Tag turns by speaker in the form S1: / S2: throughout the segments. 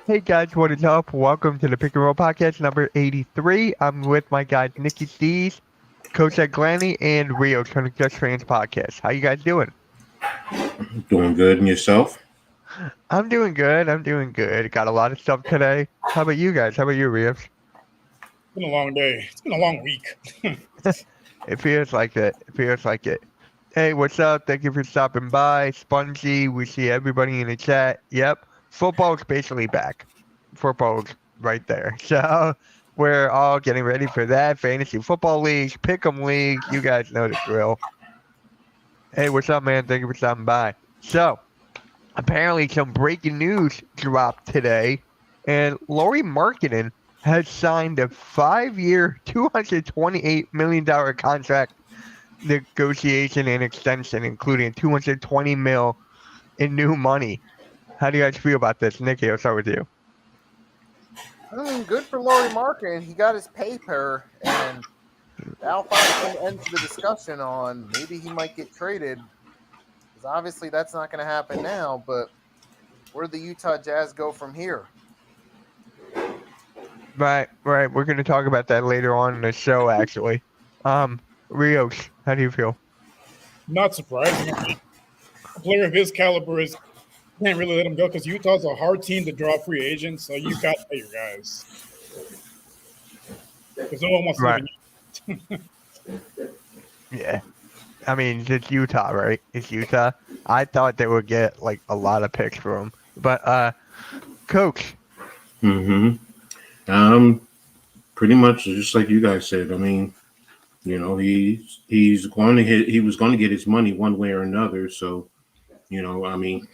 S1: Hey guys, what is up? Welcome to the Pick and Roll Podcast number 83. I'm with my guys Nikki Stees, Coach Ed Glanny, and Rio from the Just Fans Podcast. How you guys doing?
S2: Doing good, and yourself?
S1: I'm doing good. Got a lot of stuff today. How about you guys? How about you, Rio?
S3: It's been a long day. It's been a long week.
S1: It feels like it. It feels like it. Hey, what's up? Thank you for stopping by. Spongy, we see everybody in the chat. Yep, football's basically back. Football's right there. So we're all getting ready for that. Fantasy football leagues, pick'em league. You guys know the drill. Hey, what's up, man? Thank you for stopping by. So, apparently some breaking news dropped today, and Laurie Markkinen has signed a 5-year, $228 million contract negotiation and extension, including $220 million in new money. How do you guys feel about this? Nikki, I'll start with you.
S4: I mean, good for Laurie Markkinen. He got his paper, and that'll finally end the discussion on maybe he might get traded. Because obviously that's not going to happen now, but where do the Utah Jazz go from here?
S1: Right. We're going to talk about that later on in the show, actually. Rios, how do you feel?
S3: Not surprising. A player of his caliber can't really let him go because Utah's a hard team to draw free agents, so you got to pay your guys. Because no one wants to leave in
S1: Yeah. I mean, it's Utah, right? It's Utah. I thought they would get, like, a lot of picks for him. But, Coach.
S2: Pretty much just like you guys said. I mean, you know, he was going to get his money one way or another. So, you know, I mean,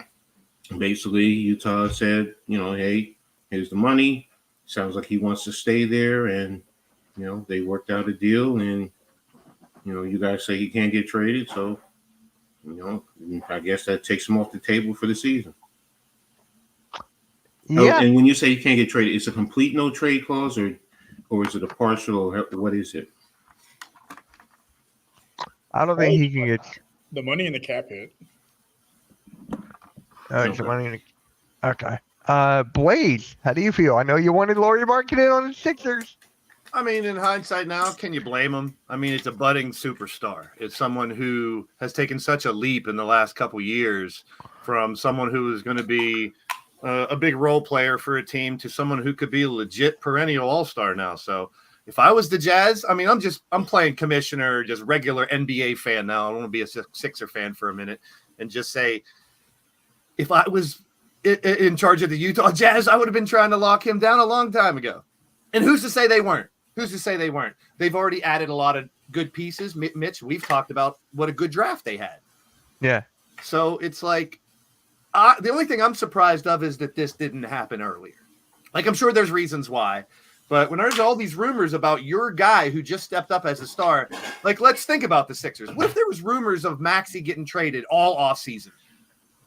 S2: basically Utah said, you know, hey, here's the money. Sounds like he wants to stay there, and you know, they worked out a deal, and you know, you guys say he can't get traded, so you know, I guess that takes him off the table for the season.
S1: Yeah.
S2: Oh, and when you say he can't get traded, it's a complete no trade clause, or is it a partial, or what is it?
S1: I don't think he can get
S3: the money in the cap hit.
S1: it's the money in the... Okay. Blaze, how do you feel? I know you wanted Laurie Markkinen on the Sixers.
S5: I mean, in hindsight now, can you blame him? I mean, it's a budding superstar. It's someone who has taken such a leap in the last couple years from someone who is going to be a big role player for a team to someone who could be a legit perennial all-star now. So if I was the Jazz, I mean, I'm playing commissioner, just regular NBA fan now. I want to be a Sixer fan for a minute and just say, if I was in charge of the Utah Jazz, I would have been trying to lock him down a long time ago. And who's to say they weren't? They've already added a lot of good pieces. Mitch, we've talked about what a good draft they had.
S1: Yeah.
S5: So it's like, the only thing I'm surprised of is that this didn't happen earlier. Like, I'm sure there's reasons why. But when there's all these rumors about your guy who just stepped up as a star, like, let's think about the Sixers. What if there was rumors of Maxey getting traded all offseason?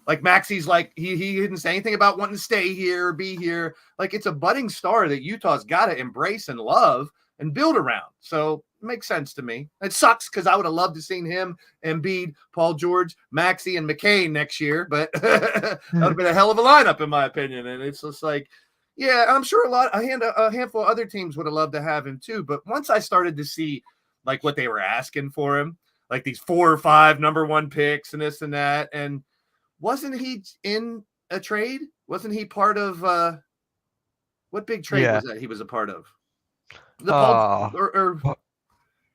S5: Like, Maxey's like, he didn't say anything about wanting to stay here or be here. Like, it's a budding star that Utah's got to embrace and love and build around. So it makes sense to me. It sucks because I would have loved to seen him, Embiid, Paul George, Maxey, and McCain next year. But that would have been a hell of a lineup, in my opinion. And it's just like, yeah, I'm sure a handful of other teams would have loved to have him too. But once I started to see like what they were asking for him, like these 4 or 5 number 1 picks and this and that, and wasn't he in a trade? Wasn't he part of what big trade was that he was a part of?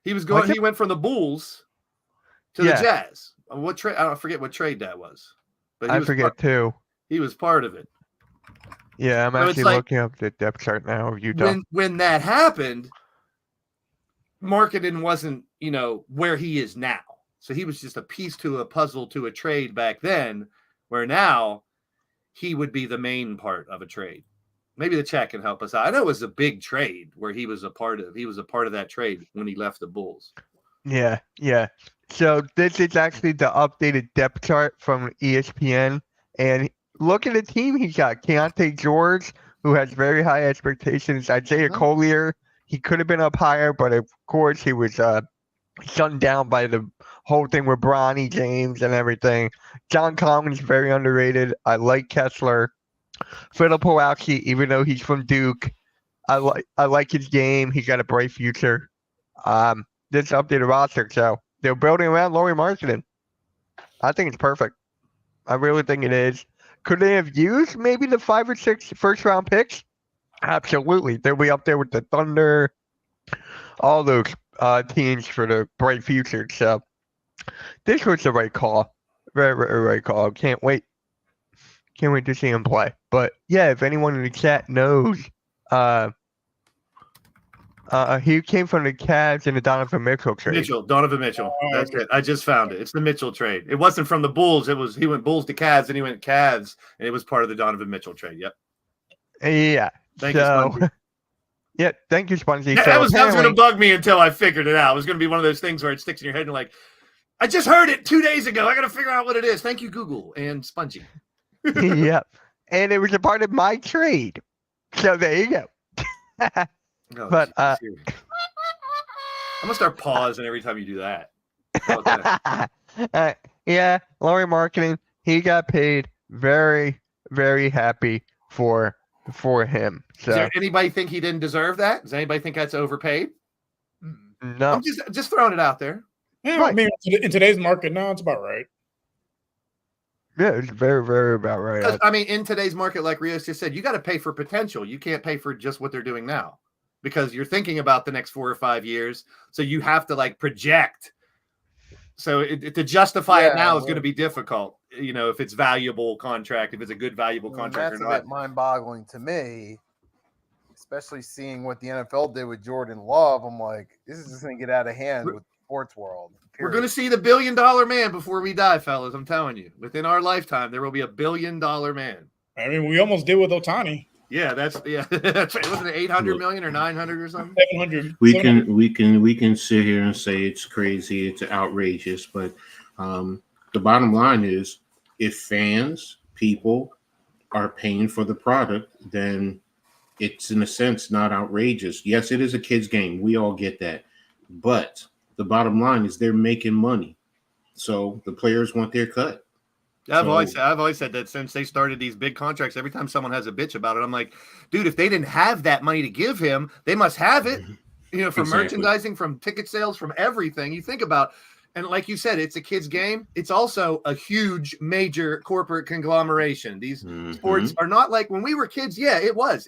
S5: He was going. He went from the Bulls to the Jazz. What trade? I don't forget what trade that was. But
S1: I forget too.
S5: He was part of it.
S1: Yeah, I'm actually looking up the depth chart now of Utah.
S5: When that happened, Markkinen wasn't, you know, where he is now. So he was just a piece to a puzzle to a trade back then, where now he would be the main part of a trade. Maybe the chat can help us out. I know it was a big trade where he was a part of that trade when he left the Bulls.
S1: Yeah. So this is actually the updated depth chart from ESPN. And look at the team he's got. Keontae George, who has very high expectations. Isaiah Collier, he could have been up higher, but of course he was shut down by the whole thing with Bronny James and everything. John Collins, very underrated. I like Kessler. Philip Pawlowski, even though he's from Duke, I like his game. He's got a bright future. This updated roster, so they're building around Lauri Markkanen. I think it's perfect. I really think it is. Could they have used maybe the 5 or 6 first round picks? Absolutely. They'll be up there with the Thunder, all those teams for the bright future. So this was the right call. Very, very right call. Can't wait. Can't wait to see him play. But yeah, if anyone in the chat knows, he came from the Cavs and the Donovan Mitchell trade.
S5: Donovan Mitchell. That's it. I just found it. It's the Mitchell trade. It wasn't from the Bulls. He went Bulls to Cavs, and he went Cavs, and it was part of the Donovan Mitchell trade. Yep.
S1: Yeah.
S5: Thank you, Spongy.
S1: Yeah, thank you, Spongy.
S5: That was going to bug me until I figured it out. It was going to be one of those things where it sticks in your head and you're like, I just heard it 2 days ago. I got to figure out what it is. Thank you, Google and Spongy.
S1: Yep. And it was a part of my trade. So there you go.
S5: Oh,
S1: But
S5: I'm gonna start pausing every time you do that. Okay.
S1: Yeah, Lauri Markkanen, he got paid. Very, very happy for him. So
S5: Does anybody think he didn't deserve that? Does anybody think that's overpaid?
S1: no,
S5: I'm just throwing it out there.
S3: Yeah,
S1: Right.
S3: I mean, in today's market, no, it's about right.
S1: yeah, it's very, very about right.
S5: Because, I mean, in today's market, like Rios just said, you got to pay for potential. You can't pay for just what they're doing now because you're thinking about the next 4 or 5 years. So you have to like project. So to justify it now is going to be difficult. You know, if it's valuable contract, if it's a good valuable contract
S4: That's
S5: or
S4: a
S5: not.
S4: bit mind-boggling to me, especially seeing what the NFL did with Jordan Love. I'm like, this is just going to get out of hand with the sports world.
S5: We're going to see the $1 billion man before we die, fellas. I'm telling you, within our lifetime, there will be $1 billion man.
S3: I mean, we almost did with Otani.
S5: Yeah, that's right. Wasn't it 800 million or 900 or something?
S3: 700.
S2: We can sit here and say it's crazy, it's outrageous, but the bottom line is, if fans, people are paying for the product, then it's in a sense not outrageous. Yes, it is a kid's game. We all get that, but the bottom line is they're making money, so the players want their cut.
S5: I've always said that since they started these big contracts. Every time someone has a bitch about it, I'm like, dude, if they didn't have that money to give him, they must have it. You know, from merchandising, from ticket sales, from everything. You think about, and like you said, it's a kid's game. It's also a huge, major corporate conglomeration. These sports are not like when we were kids. Yeah, it was.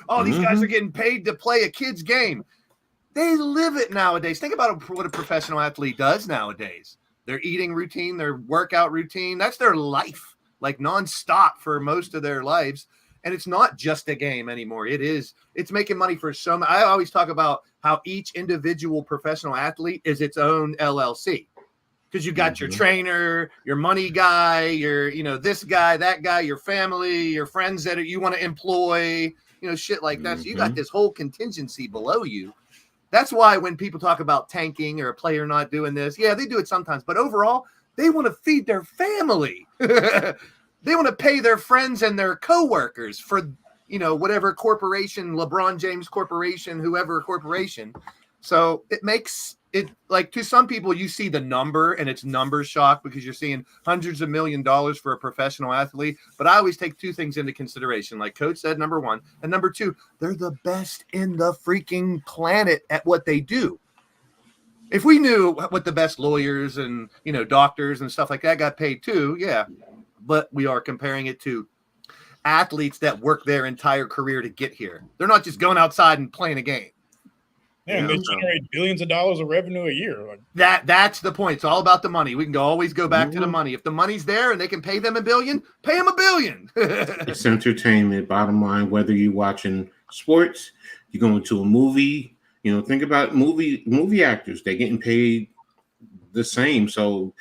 S5: Oh, these guys are getting paid to play a kid's game. They live it nowadays. Think about what a professional athlete does nowadays. Their eating routine, their workout routine, that's their life, like nonstop for most of their lives. And it's not just a game anymore. It's making money for so many. I always talk about how each individual professional athlete is its own LLC. Because you got your trainer, your money guy, this guy, that guy, your family, your friends that you want to employ, shit like that. So you got this whole contingency below you. That's why when people talk about tanking or a player not doing this, yeah, they do it sometimes. But overall, they want to feed their family. They want to pay their friends and their coworkers for, whatever corporation, LeBron James Corporation, whoever corporation. So it makes it like, to some people, you see the number and it's number shock because you're seeing hundreds of $1 millions for a professional athlete. But I always take two things into consideration. Like Coach said, number one, and number two, they're the best in the freaking planet at what they do. If we knew what the best lawyers and, doctors and stuff like that got paid too, yeah. But we are comparing it to athletes that work their entire career to get here. They're not just going outside and playing a game.
S3: Yeah, and they generate billions of dollars of revenue a year. Like,
S5: that's the point. It's all about the money. We can always go back to the money. If the money's there and they can pay them $1 billion, pay them $1 billion.
S2: It's entertainment. Bottom line, whether you're watching sports, you're going to a movie. Think about movie actors. They're getting paid the same. So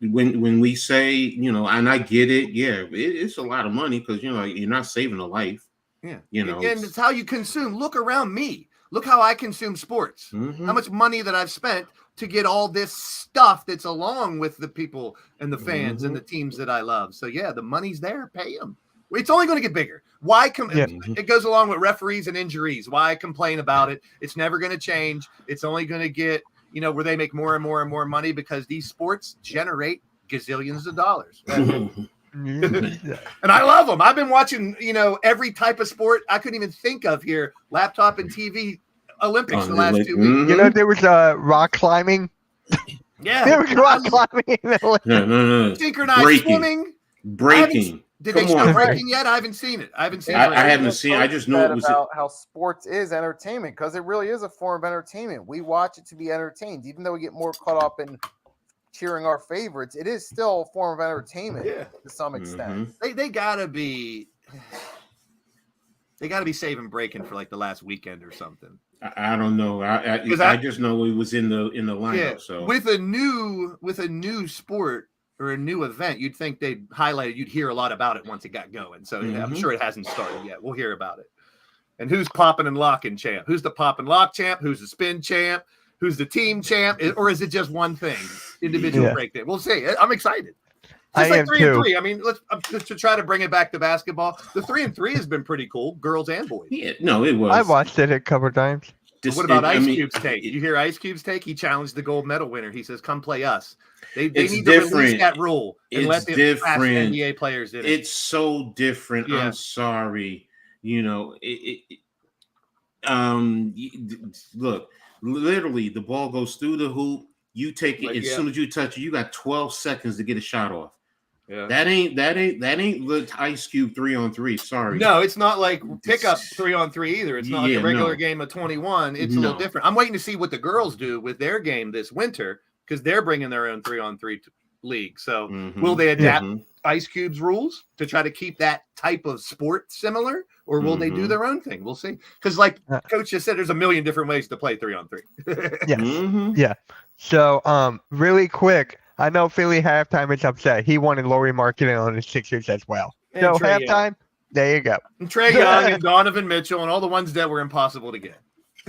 S2: when we say, and I get it, it's a lot of money because you're not saving a life.
S5: Yeah, and it's how you consume. Look around me. Look how I consume sports. How much money that I've spent to get all this stuff that's along with the people and the fans and the teams that I love. So, yeah, the money's there. Pay them. It's only going to get bigger. Why It goes along with referees and injuries. Why complain about it? It's never going to change. It's only going to get, where they make more and more and more money because these sports generate gazillions of dollars.
S1: Yeah.
S5: And I love them. I've been watching, every type of sport I couldn't even think of here. Laptop and TV Olympics the last 2 weeks.
S1: You know, there was rock climbing.
S5: Yeah.
S1: There was rock climbing in the Olympics.
S2: No.
S5: Synchronized swimming.
S2: Breaking.
S5: Did
S2: Come
S5: they show
S2: on.
S5: breaking yet? I haven't seen it. I haven't seen it.
S2: I haven't seen. I just know it was.
S4: about how sports is entertainment because it really is a form of entertainment. We watch it to be entertained, even though we get more caught up in cheering our favorites. It is still a form of entertainment to some extent.
S5: They gotta be. They gotta be saving breaking for like the last weekend or something.
S2: I don't know. I just know it was in the lineup.
S5: Yeah.
S2: So
S5: with a new sport or a new event, you'd think they'd highlight it. You'd hear a lot about it once it got going. So I'm sure it hasn't started yet. We'll hear about it. And who's popping and locking champ? Who's the pop and lock champ? Who's the spin champ? Who's the team champ? Or is it just one thing? Individual breakdown. We'll see. I'm excited. Just like 3-3. I mean, let's to try to bring it back to basketball. The 3-3 has been pretty cool, girls and boys.
S2: Yeah, no, it was.
S1: I watched it a couple times.
S5: What about Ice Cube's take? You hear Ice Cube's take? He challenged the gold medal winner. He says, "Come play us." They need to release that rule and let the NBA players in it.
S2: It's so different. Yeah. I'm sorry. Look, literally, the ball goes through the hoop. You take it as soon as you touch it. You got 12 seconds to get a shot off. Yeah. That ain't the Ice Cube 3-on-3. Sorry.
S5: No, it's not like pickup 3-on-3 either. It's not like a regular game of 21. It's a little different. I'm waiting to see what the girls do with their game this winter because they're bringing their own 3-on-3 league. So will they adapt Ice Cube's rules to try to keep that type of sport similar, or will they do their own thing? We'll see. Because like Coach just said, there's a million different ways to play 3-on-3.
S1: Yeah. So really quick. I know Philly halftime is upset. He wanted Lauri Markkanen on the Sixers as well.
S5: And
S1: so
S5: Trae
S1: halftime, there you go.
S5: And Trae Young and Donovan Mitchell and all the ones that were impossible to get.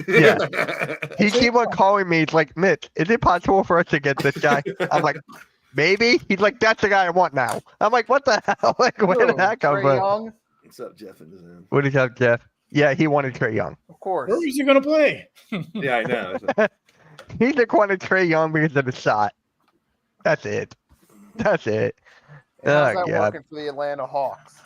S1: Yeah. He keep on calling me. He's like, Mitch, is it possible for us to get this guy? I'm like, maybe. He's like, that's the guy I want now. I'm like, what the hell? Like, where did that come from?
S5: What's up, Jeff?
S1: What is up, Jeff? Yeah, he wanted Trae Young.
S4: Of course.
S3: Where is he going to play?
S5: Yeah, I know.
S1: He just wanted Trae Young because of the shot. That's it. How's that
S4: working for the Atlanta Hawks?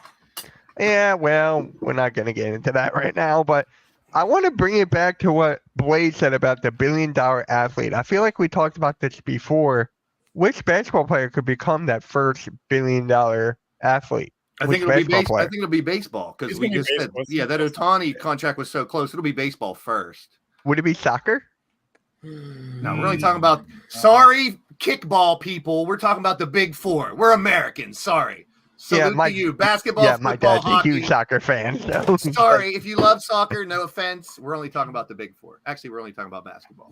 S1: Yeah, well, we're not going to get into that right now, but I want to bring it back to what Blade said about the billion-dollar athlete. I feel like we talked about this before. Which basketball player could become that first billion-dollar athlete?
S5: I think it'll be baseball because we just said, that Ohtani contract was so close. It'll be baseball first.
S1: Would it be soccer?
S5: No, we're only talking about kickball people. We're talking about the big four. We're Americans. Sorry. Salute to you. Basketball, football,
S1: my dad's
S5: hockey.
S1: a huge soccer fan. So.
S5: Sorry, if you love soccer, no offense. We're only talking about the big four. Actually, we're only talking about basketball.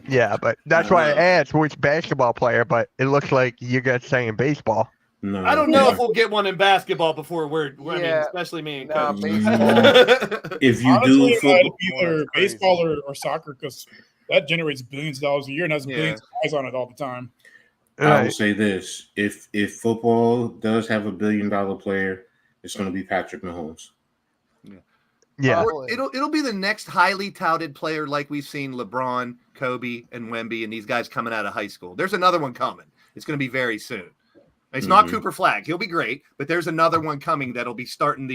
S1: Yeah, but that's why I asked which basketball player, but it looks like you guys saying baseball.
S2: No,
S5: I don't know if we'll get one in basketball before especially me and Coach.
S2: If you
S3: honestly,
S2: do
S3: either baseball or soccer, because that generates billions of dollars a year and has billions of eyes on it all the time.
S2: I will say this: if football does have $1 billion player, it's going to be Patrick Mahomes.
S1: Yeah,
S5: it'll be the next highly touted player like we've seen LeBron, Kobe, and Wemby, and these guys coming out of high school. There's another one coming. It's going to be very soon. It's not Cooper Flagg. He'll be great, but there's another one coming that'll be starting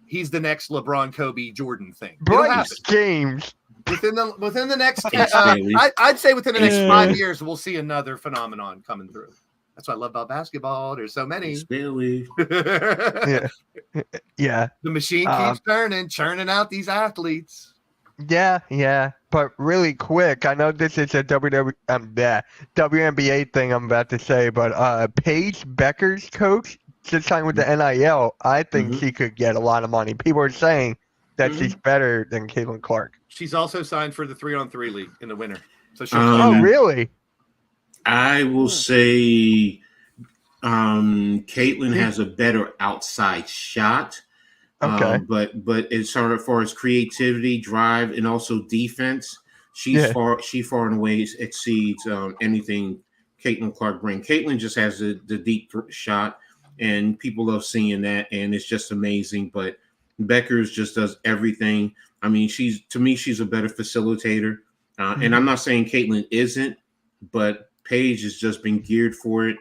S5: he's the next LeBron, Kobe, Jordan thing.
S1: Bryce James.
S5: Within the next, I'd say within the next 5 years, we'll see another phenomenon coming through. That's what I love about basketball. There's so many.
S1: Yeah.
S5: The machine keeps churning out these athletes.
S1: Yeah. But really quick, I know this is a WNBA thing I'm about to say, but Paige Becker's coach just signed with the NIL. I think she could get a lot of money. People are saying that she's better than Caitlin Clark.
S5: She's also signed for the 3-on-3 league in the winter. So
S1: really?
S2: I will say Caitlin has a better outside shot.
S1: Okay.
S2: But as far as creativity, drive, and also defense, she far and away exceeds anything Caitlin Clark brings. Caitlin just has the deep shot, and people love seeing that, and it's just amazing. But Beckers just does everything. I mean, she's a better facilitator, and I'm not saying Caitlin isn't, but Paige has just been geared for it.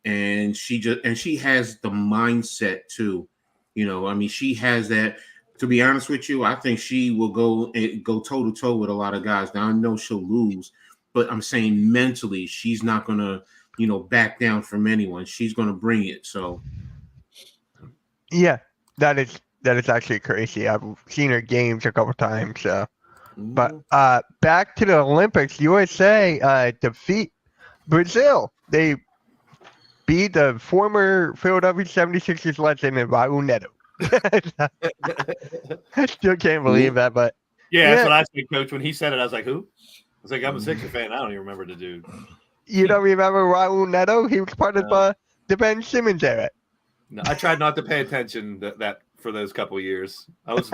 S2: and she has the mindset too. You know, I mean, she has that. To be honest with you, I think she will go toe to toe with a lot of guys. Now I know she'll lose, but I'm saying mentally, she's not gonna, back down from anyone. She's gonna bring it. So
S1: Yeah, that is actually crazy. I've seen her games a couple times. But back to the Olympics, USA defeat Brazil. They beat the former Philadelphia 76ers legend Raul Neto. I still can't believe that, but
S5: Yeah, that's what I said, Coach. When he said it, I was like, who? I was like, I'm a Sixer fan. I don't even remember the dude.
S1: you don't remember Raul Neto? He was part of the Ben Simmons era.
S5: No, I tried not to pay attention that for those couple of years. I was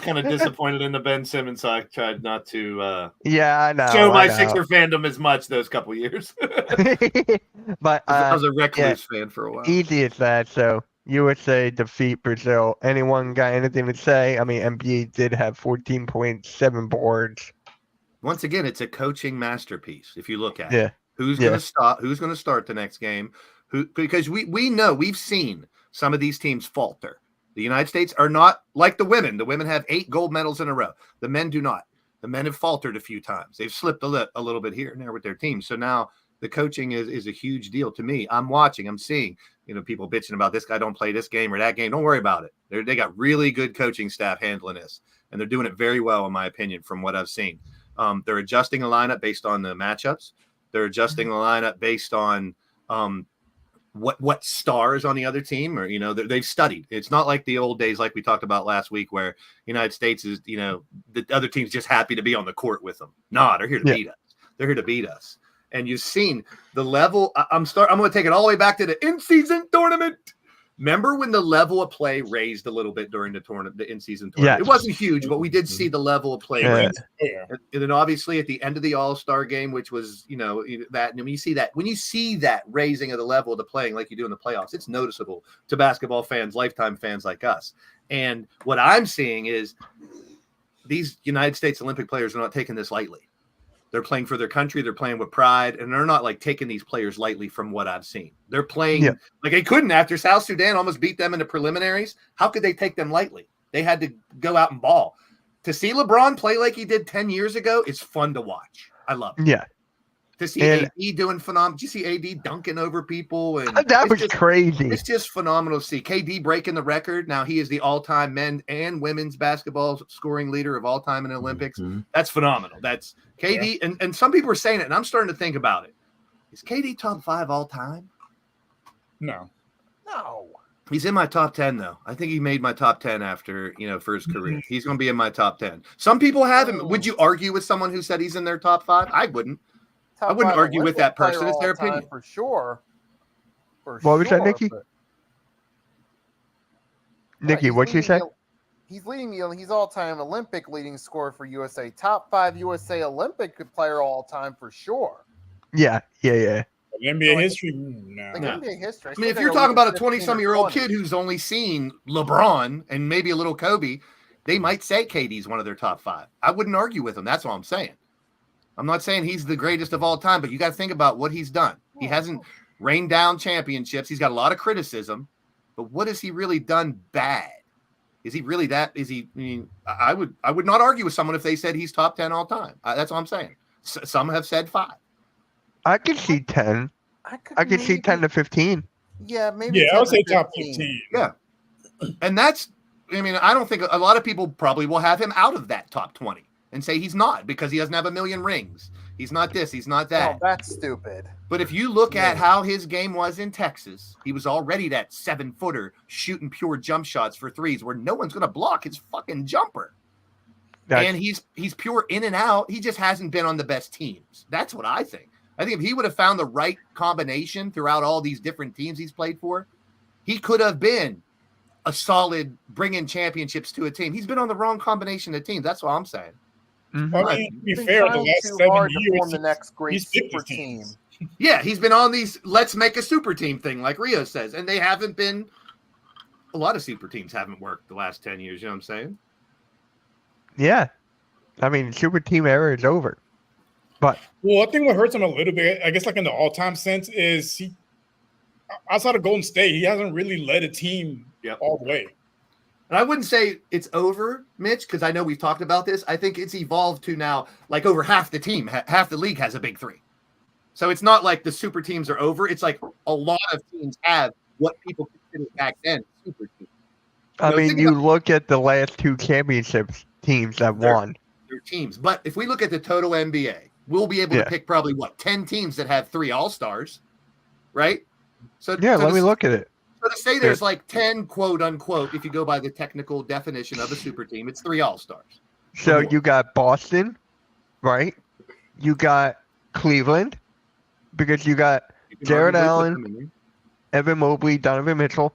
S5: kind of disappointed in the Ben Simmons, so I tried not to
S1: Yeah, I know.
S5: show my
S1: I know.
S5: Sixer fandom as much those couple of years.
S1: But
S5: I was a recluse fan for a while.
S1: easy as that. So USA defeat Brazil. Anyone got anything to say? I mean, Embiid did have 14.7 boards.
S5: Once again, it's a coaching masterpiece. If you look at
S1: Yeah.
S5: it, who's going to stop? Who's going to start the next game? Because we know we've seen some of these teams falter. The United States are not like the women. The women have 8 gold medals in a row. The men do not. The men have faltered a few times. They've slipped a little bit here and there with their team. So now the coaching is a huge deal to me. I'm watching. I'm seeing people bitching about this guy don't play this game or that game. Don't worry about it. They got really good coaching staff handling this, and they're doing it very well, in my opinion, from what I've seen. They're adjusting a lineup based on the matchups. They're adjusting the lineup based on what stars on the other team, or they've studied. It's not like the old days, like we talked about last week, where United States is the other team's just happy to be on the court with them. No, they're here to beat us. They're here to beat us. And you've seen the level. I'm going to take it all the way back to the in-season tournament. Remember when the level of play raised a little bit during the tournament, the in-season tournament?
S1: Yes.
S5: It wasn't huge, but we did see the level of play raise.
S3: Yeah.
S5: And then obviously at the end of the All-Star game, which was, that, and when you see that raising of the level of the playing like you do in the playoffs, it's noticeable to basketball fans, lifetime fans like us. And what I'm seeing is these United States Olympic players are not taking this lightly. They're playing for their country. They're playing with pride, and they're not like taking these players lightly from what I've seen. They're playing like they couldn't after South Sudan almost beat them in the preliminaries. How could they take them lightly? They had to go out and ball. To see LeBron play like he did 10 years ago, it's fun to watch. I love it.
S1: Yeah.
S5: To see AD doing phenomenal. Did you see AD dunking over people? And
S1: That was crazy.
S5: It's just phenomenal to see. KD breaking the record. Now he is the all-time men and women's basketball scoring leader of all time in the Olympics.
S2: Mm-hmm.
S5: That's phenomenal. That's KD. Yeah. And some people are saying it, and I'm starting to think about it. Is KD top 5 all time?
S3: No.
S5: He's in my top 10, though. I think he made my top 10 after, for his career. He's going to be in my top 10. Some people have him. Would you argue with someone who said he's in their top 5? I wouldn't. I wouldn't argue with that person. It's their opinion.
S4: For sure.
S1: What was that, Nikki? Nikki, what'd you say?
S4: He's leading he's all-time Olympic leading scorer for USA. Top 5 USA Olympic player all time for sure.
S1: Yeah.
S3: NBA history? No.
S4: Like NBA history.
S5: I mean, if you're talking about a 20-some-year-old kid who's only seen LeBron and maybe a little Kobe, they might say KD's one of their top 5. I wouldn't argue with him. That's all I'm saying. I'm not saying he's the greatest of all time, but you got to think about what he's done. He hasn't rained down championships. He's got a lot of criticism, but what has he really done bad? Is he really that? I would not argue with someone if they said he's top 10 all time. That's all I'm saying. Some have said 5.
S1: I could see 10. I could see 10 to 15.
S4: Yeah, maybe.
S3: Yeah, I would say top 15.
S5: Yeah. And I don't think a lot of people probably will have him out of that top 20 and say he's not because he doesn't have a million rings. He's not this. He's not that.
S4: Oh, that's stupid.
S5: But if you look at how his game was in Texas, he was already that 7-footer shooting pure jump shots for threes where no one's going to block his fucking jumper. And he's pure in and out. He just hasn't been on the best teams. That's what I think. I think if he would have found the right combination throughout all these different teams he's played for, he could have been a solid bringing championships to a team. He's been on the wrong combination of teams. That's what I'm saying.
S1: Mm-hmm.
S3: I mean, to be fair, the last 7 years,
S4: form the next great super team.
S5: Yeah, he's been on these let's make a super team thing, like Rio says, and they haven't been. A lot of super teams haven't worked the last 10 years. You know what I'm saying?
S1: Yeah. I mean, super team era is over. But
S3: Well, I think what hurts him a little bit, I guess, like in the all-time sense, is he outside of Golden State, he hasn't really led a team all the way.
S5: And I wouldn't say it's over, Mitch, because I know we've talked about this. I think it's evolved to now, like over half the team, half the league has a big three. So it's not like the super teams are over. It's like a lot of teams have what people considered back then super teams.
S1: I mean, you look at the last two championships teams that won.
S5: Their teams. But if we look at the total NBA, we'll be able to pick probably 10 teams that have 3 All-Stars, right? So
S1: let me look at it.
S5: So to say there's like 10 quote unquote, if you go by the technical definition of a super team, it's 3 All-Stars.
S1: So you got Boston, right? You got Cleveland, because you got Jared Allen, Evan Mobley, Donovan Mitchell.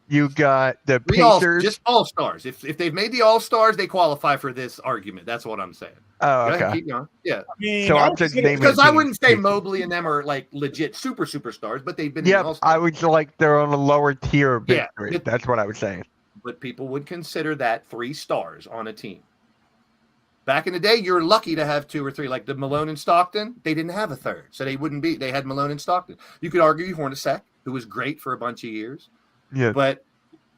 S1: You got the Pacers.
S5: Just All-Stars. If they've made the All-Stars, they qualify for this argument. That's what I'm saying.
S1: Oh, okay.
S5: Go ahead, keep going. Yeah.
S3: I mean,
S1: So I'm just naming
S5: because I
S1: teams.
S5: wouldn't say Mobley and them are like legit superstars, but they've been in the
S1: Yeah,
S5: All-Stars.
S1: I would like they're on a lower tier of big
S5: Yeah,
S1: three. That's what I was saying.
S5: But people would consider that 3 stars on a team. Back in the day, you're lucky to have 2 or 3. Like the Malone and Stockton, they didn't have a third, so they wouldn't be. They had Malone and Stockton. You could argue Hornacek, who was great for a bunch of years.
S1: Yeah.
S5: But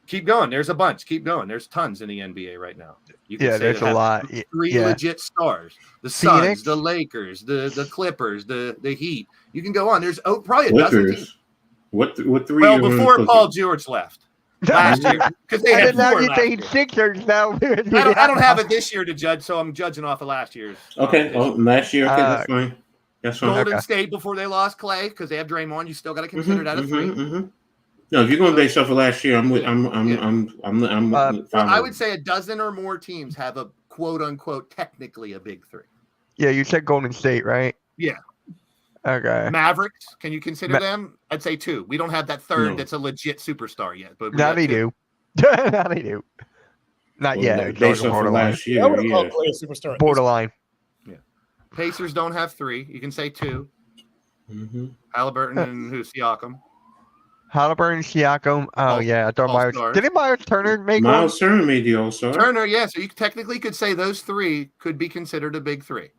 S5: keep going. There's a bunch. Keep going. There's tons in the NBA right now. You can say
S1: There's
S5: that
S1: a
S5: have
S1: lot.
S5: 3
S1: Yeah.
S5: legit stars. The Suns,
S1: Phoenix?
S5: the Lakers, the Clippers, the Heat. You can go on. There's probably a dozen teams.
S2: Clippers. What 3?
S5: Well, before Paul George left. Last year, because they had
S1: And now
S5: 4
S1: you're
S5: last
S1: saying
S5: year.
S1: Sixers now.
S5: I don't have it this year to judge, so I'm judging off of last year's.
S2: Okay. Oh, last year. Okay,
S1: Uh,
S2: that's fine. That's fine.
S5: Golden
S1: Okay.
S5: State before they lost Clay because they have Draymond. You still got to consider that a 3.
S2: No, if you're going based off of last year, I'm
S5: I would say a dozen or more teams have a quote unquote technically a big 3.
S1: Yeah, you said Golden State, right?
S5: Yeah.
S1: Okay.
S5: Mavericks, can you consider them? I'd say 2. We don't have that third
S2: No.
S5: that's a legit superstar yet, but we
S1: Now
S5: got
S1: they
S5: 2.
S1: do. Now they do. Not yet.
S2: Based off of
S1: Borderline.
S2: last
S3: I
S2: year,
S3: would have
S2: yeah.
S3: called Clay a superstar. at this
S1: Borderline.
S5: Pacers don't have 3. You can say 2.
S2: Mhm.
S5: Halliburton and who? Siakam.
S1: Halliburton, Siakam. Oh, yeah. I thought Myers.
S5: All-stars.
S1: Didn't Myers Turner make one?
S2: Miles Turner made the All-Star.
S5: Turner, yeah. So you technically could say those 3 could be considered a big 3.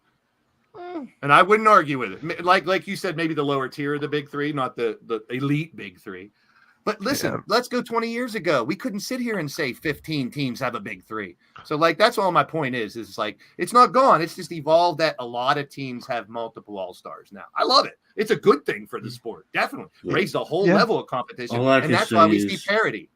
S5: And I wouldn't argue with it. Like you said, maybe the lower tier of the big 3, not the elite big 3. But listen,
S1: Yeah.
S5: let's go 20 years ago. We couldn't sit here and say 15 teams have a big 3. So like that's all my point is like it's not gone. It's just evolved that a lot of teams have multiple all-stars now. I love it. It's a good thing for the sport. Definitely.
S2: Yeah.
S5: Raised the whole
S1: Yeah.
S5: level of competition.
S2: All I
S5: And
S2: can
S5: that's why we
S2: say
S5: see
S2: is-
S5: parity.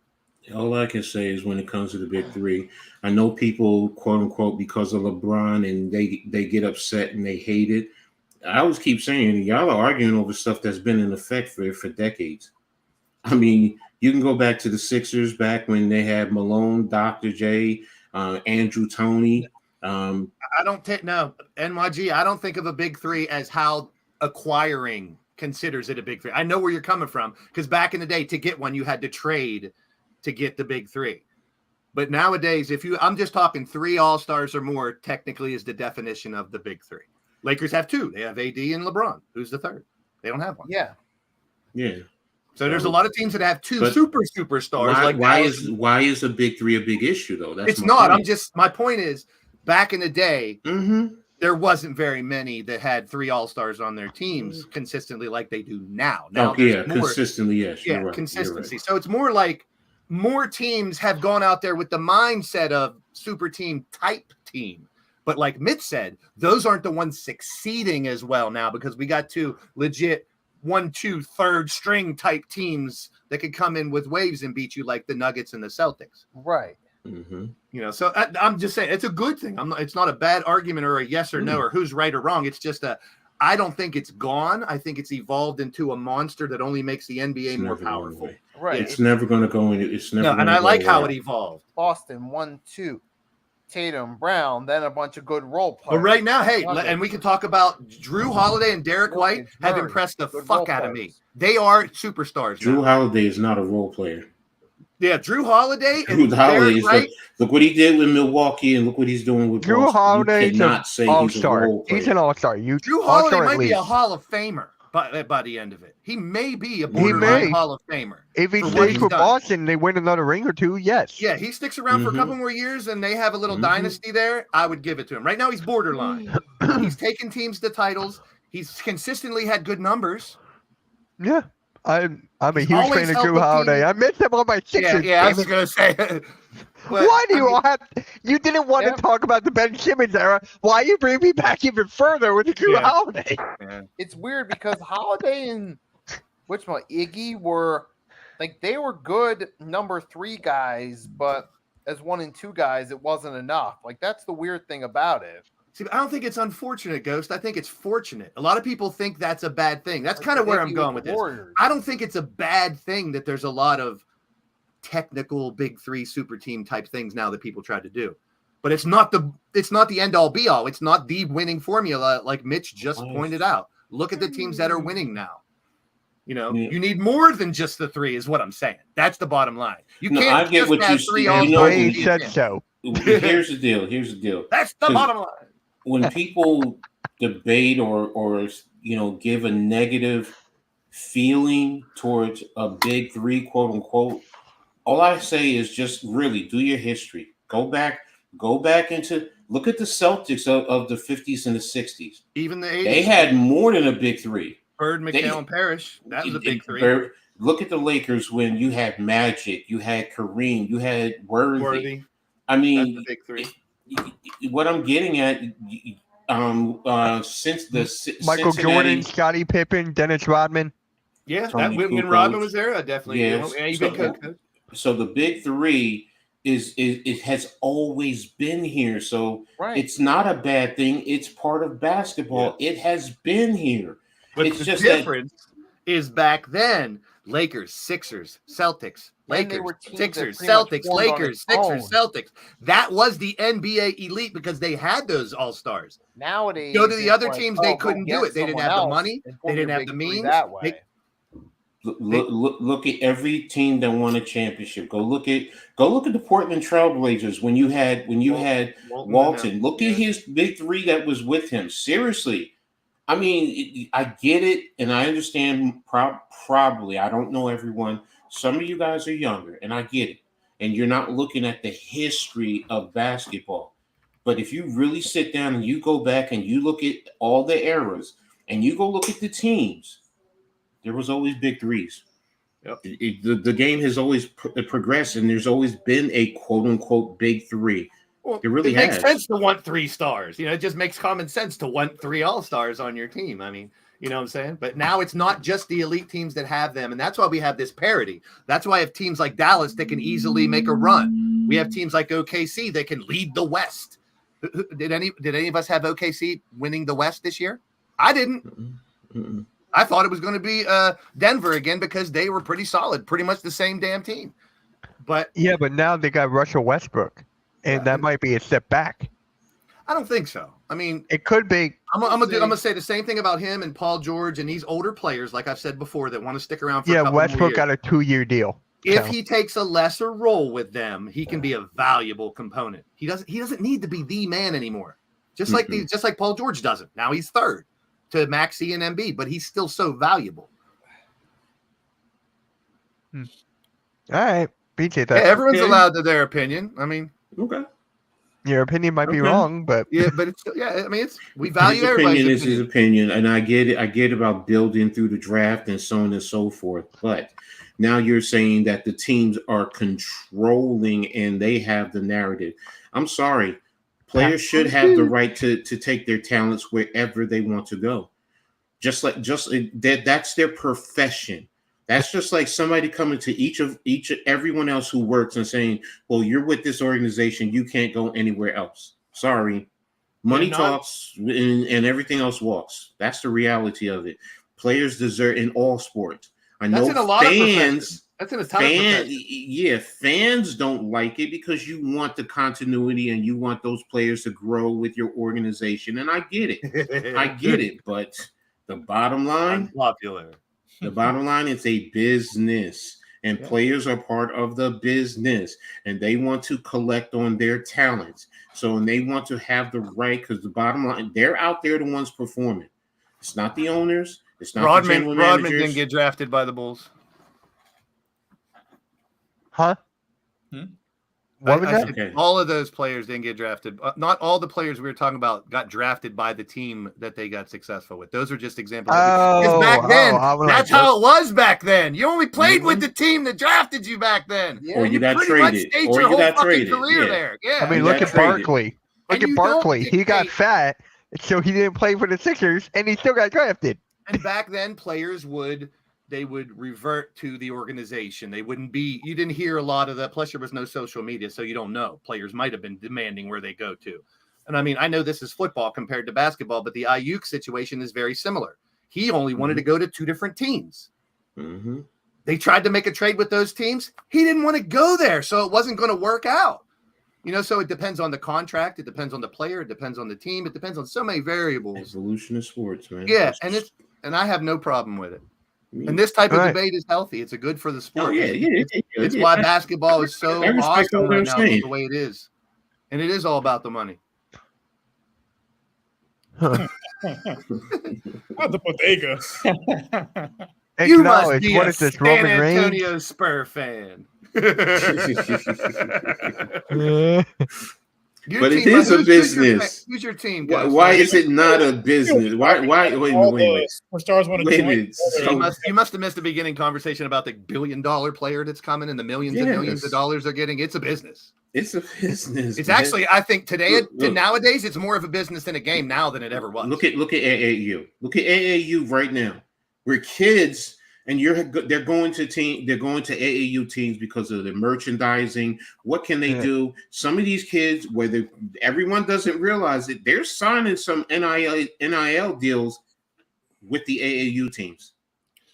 S2: All I can say is when it comes to the big 3, I know people, quote unquote, because of LeBron and they get upset and they hate it. I always keep saying y'all are arguing over stuff that's been in effect for decades. I mean, you can go back to the Sixers back when they had Malone, Dr. J, Andrew Toney.
S5: I don't take NYG. I don't think of a big 3 as how acquiring considers it a big 3. I know where you're coming from because back in the day, to get one, you had to trade to get the big 3. But nowadays, I'm just talking 3 all-stars or more, technically is the definition of the big 3. Lakers have 2. They have AD and LeBron. Who's the third? They don't have one.
S4: Yeah.
S2: Yeah.
S5: So there's a lot of teams that have 2
S2: But
S5: superstars.
S2: Why is a big 3 a big issue though? That's
S5: it's
S2: my
S5: not.
S2: point.
S5: My point is, back in the day,
S2: Mhm.
S5: there wasn't very many that had 3 all-stars on their teams consistently like they do now. Now there's more,
S2: consistently, yes.
S5: yeah,
S2: You're right.
S5: consistency.
S2: You're right.
S5: So it's more like more teams have gone out there with the mindset of super team type team. But like Mitch said, those aren't the ones succeeding as well now because we got 2 legit 1, 2, third string type teams that could come in with waves and beat you like the Nuggets and the Celtics.
S4: Right.
S2: Mhm.
S5: So I'm just saying it's a good thing. It's not a bad argument or a yes or no or who's right or wrong. It's just I don't think it's gone. I think it's evolved into a monster that only makes the NBA
S2: It's
S5: more
S2: never going
S5: powerful.
S2: away.
S4: Right.
S2: It's never going to go in. It's never.
S5: No, and
S2: gonna
S5: I
S2: go
S5: like how
S2: away.
S5: it evolved.
S4: Boston 1-2. Tatum, Brown, then a bunch of good role
S5: But
S4: players.
S5: right now, hey,
S4: Love it.
S5: and we can talk about Drew Holiday and Derek White have
S4: Murray,
S5: impressed the
S4: good
S5: fuck
S4: role
S5: out of me.
S4: players.
S5: They are superstars.
S2: Drew
S5: now.
S2: Holiday is not a role player.
S5: Yeah, Drew Holiday and
S2: Drew Holiday
S5: Derek
S2: is
S5: White.
S2: look what he did with Milwaukee and look what he's doing with
S1: Drew
S2: Boston.
S1: Holiday's
S2: You
S1: an
S2: cannot say he's a
S1: all-star.
S2: role player.
S1: He's an all-star.
S5: Drew Holiday
S1: all-star at
S5: might be a
S1: least.
S5: Hall of Famer. by the end of it. He may be a
S1: may.
S5: borderline Hall of Famer.
S1: If he
S5: For what
S1: stays
S5: he's
S1: with
S5: done.
S1: Boston, they win another ring or two. Yes.
S5: Yeah, he sticks around for a
S2: Mhm.
S5: couple more years and they have a little
S2: Mhm.
S5: dynasty there. I would give it to him. Right now, he's borderline. He's taken teams to titles. He's consistently had good numbers.
S1: Yeah. I'm a
S5: He's
S1: huge
S5: always
S1: fan of
S5: helped
S1: Drew
S5: the
S1: Holiday.
S5: team.
S1: I miss him on my Sixers.
S5: Yeah, I
S1: damn
S5: was
S1: it.
S5: gonna say. But,
S1: Why do
S5: I
S1: you
S5: mean,
S1: all have? You didn't want
S4: Yeah.
S1: to talk about the Ben Simmons era. Why you bring me back even further with the Drew
S5: Yeah.
S1: Holiday?
S4: It's weird because Holiday and Iggy were like they were good number 3 guys, but as 1 and 2 guys, it wasn't enough. Like that's the weird thing about it.
S5: See, I don't think it's unfortunate, Ghost. I think it's fortunate. A lot of people think that's a bad thing. That's
S4: Like
S5: kind of where
S4: Iggy
S5: I'm going with
S4: the
S5: this.
S4: Warriors.
S5: I don't think it's a bad thing that there's a lot of technical big 3 super team type things now that people try to do. But it's not the end all be all. It's not the winning formula like Mitch just pointed out. Look at the teams that are winning now. You know,
S2: Yeah.
S5: you need more than just the 3 is what I'm saying. That's the bottom line. You
S2: No,
S5: can't
S2: I get
S5: just
S2: what
S5: have
S2: you
S5: 3
S2: see.
S5: all
S2: You know,
S1: Wade said so.
S2: Here's the deal. Here's the deal.
S5: That's the
S2: 'Cause-
S5: bottom line.
S2: When people debate or give a negative feeling towards a big 3, quote unquote, all I say is just really do your history. Go back into look at the Celtics of the 50s and the 60s.
S5: Even the 80s.
S2: They had more than a big 3.
S5: Bird,
S2: they-
S5: McHale, and Parrish. That was a big 3.
S2: Look at the Lakers when you had Magic, you had Kareem, you had Worthy. I
S5: That's
S2: mean,
S5: the big 3.
S2: what I'm getting at, since the
S1: Michael
S2: Cincinnati,
S1: Jordan, Scottie Pippen, Dennis Rodman.
S5: Yeah,
S2: Tony
S5: that when
S2: Kukoc.
S5: Rodman was there, I definitely.
S2: Yes.
S5: Yeah,
S2: So-
S5: even Coach.
S2: so the big 3 is it has always been here. So
S4: Right.
S2: it's not a bad thing. It's part of basketball. It has been here.
S5: But
S2: It's
S5: the
S2: just that-
S5: difference is back then, Lakers, Sixers, Celtics,
S4: And they
S5: Lakers,
S4: were teams that
S5: Sixers,
S4: pretty much
S5: Celtics,
S4: formed on
S5: Lakers,
S4: its
S5: Sixers,
S4: own.
S5: Celtics. That was the NBA elite because they had those all stars.
S4: Nowadays,
S5: Go to the
S4: it's
S5: other
S4: like,
S5: teams,
S4: oh,
S5: they
S4: go
S5: couldn't do
S4: get
S5: it. They didn't
S4: someone
S5: have the
S4: else
S5: money.
S4: and
S5: They
S4: form
S5: didn't
S4: your
S5: have the
S4: big 3
S5: means.
S4: that way.
S2: Look at every team that won a championship. Go look at the Portland Trailblazers when you had Walton. Look at his big 3 that was with him. Seriously. I mean, I get it, and I understand. Probably, I don't know everyone. Some of you guys are younger, and I get it. And you're not looking at the history of basketball. But if you really sit down and you go back and you look at all the eras, and you go look at the teams, there was always big 3s.
S5: Yep.
S2: The game has always progressed, and there's always been a quote unquote big 3.
S5: Well,
S2: It really
S5: makes
S2: has.
S5: sense to want 3 stars. You know, it just makes common sense to want 3 all-stars on your team. I mean, you know what I'm saying? But now it's not just the elite teams that have them, and that's why we have this parity. That's why I have teams like Dallas that can easily make a run. We have teams like OKC that can lead the West. Did any of us have OKC winning the West this year? I didn't.
S2: Mm-mm.
S5: I thought it was going to be Denver again because they were pretty solid, pretty much the same damn team. But
S1: Yeah, but now they got Russell Westbrook, and that might be a step back.
S5: I don't think so. I mean,
S1: It could be.
S5: I'm gonna say the same thing about him and Paul George and these older players, like I've said before, that want to stick around for a
S1: Yeah,
S5: couple more
S1: Westbrook
S5: years.
S1: got a 2-year deal.
S5: If
S1: So-
S5: he takes a lesser role with them, he can be a valuable component. He doesn't need to be the man anymore. Just like Paul George doesn't. Now he's third to Maxey and Embiid, but he's still so valuable.
S1: All right, BJ,
S5: Yeah,
S1: that's
S5: everyone's
S2: okay.
S5: allowed to their opinion. I mean,
S2: Okay.
S1: your opinion might be
S2: Okay.
S1: wrong, but
S5: yeah, but it's I mean, we value
S2: His
S5: everybody's
S2: opinion is
S5: opinion.
S2: his opinion, and I get it. I get about building through the draft and so on and so forth. But now you're saying that the teams are controlling and they have the narrative. I'm sorry. Players should have the right to take their talents wherever they want to go. Just that's their profession. That's just like somebody coming to everyone else who works and saying, well, you're with this organization, you can't go anywhere else. Sorry. Money
S5: They're not-
S2: talks and everything else walks. That's the reality of it. Players deserve in all sports. I
S5: That's
S2: know
S5: in a lot of
S2: fans.
S5: professions. That's in a ton of professions.
S2: Yeah, fans don't like it because you want the continuity and you want those players to grow with your organization. And I get it. I get it. But the bottom line,
S5: Unpopular.
S2: it's a business. And
S5: Yeah.
S2: players are part of the business. And they want to collect on their talents. So and they want to have the right, because the bottom line, they're out there the ones performing. It's not the owners. It's not the general
S5: Rodman
S2: managers.
S5: didn't get drafted by the Bulls.
S1: Huh?
S3: Hmm?
S1: What was
S5: I
S1: that?
S5: said
S2: Okay.
S5: all of those players didn't get drafted. Not all the players we were talking about got drafted by the team that they got successful with. Those are just examples. Because back then,
S1: I was
S5: that's
S1: like,
S5: how it was back then. You only played with
S2: Mhm.
S5: the team that drafted you back then.
S4: Yeah.
S2: Or
S5: And
S2: you got
S5: pretty much
S2: traded.
S5: stayed
S2: Or
S5: your
S2: you
S5: whole
S2: got
S5: fucking
S2: traded.
S5: career
S2: Yeah.
S5: there. Yeah.
S1: I mean,
S2: You
S1: look
S2: got
S1: at
S2: traded.
S1: Barkley. Look
S5: And
S1: at
S5: you don't
S1: Barkley. He got
S5: dictate-
S1: fat, so he didn't play for the Sixers, and he still got drafted.
S5: And back then, players would revert to the organization. They wouldn't be. You didn't hear a lot of that. Plus, there was no social media, so you don't know. Players might have been demanding where they go to. And I mean, I know this is football compared to basketball, but the Ayuk situation is very similar. He only wanted to go to 2 different teams.
S2: Mm-hmm.
S5: They tried to make a trade with those teams. He didn't want to go there, so it wasn't going to work out. So it depends on the contract. It depends on the player. It depends on the team. It depends on so many variables.
S2: Evolution of sports, man.
S5: Yeah,
S2: It's-
S5: and I have no problem with it. And this type of
S1: Right.
S5: debate is healthy. It's a good for the sport.
S2: Oh, yeah, yeah.
S5: It's why basketball is so
S2: I respect
S5: awesome
S2: what they're
S5: right now,
S2: saying.
S5: the way it is. And it is all about the money.
S1: Huh.
S3: Not the bodega.
S5: You must
S1: Acknowledge,
S5: be
S1: what
S5: a
S1: is this,
S5: San
S1: Roman Reigns?
S5: Antonio Spur fan. Your
S2: But it
S5: team,
S2: is a
S5: who's
S2: business.
S5: Who's your team?
S2: Why is it not a business? Why? Wait a
S3: All
S2: minute.
S3: the stars want to
S2: Wait a
S3: join.
S2: minute. So-
S5: You must have missed the beginning conversation about the billion-dollar player that's coming and the millions and millions of
S2: Yes.
S5: dollars they're getting. It's a business.
S2: It's a business.
S5: It's
S2: man.
S5: actually, I think today,
S2: Look.
S5: nowadays, it's more of a business than a game now than it ever was.
S2: Look at AAU. Look at AAU right now. We're kids, and they're going to AAU teams because of the merchandising. What can they
S1: Yeah.
S2: do? Some of these kids, whether everyone doesn't realize it, they're signing some NIL deals with the AAU teams.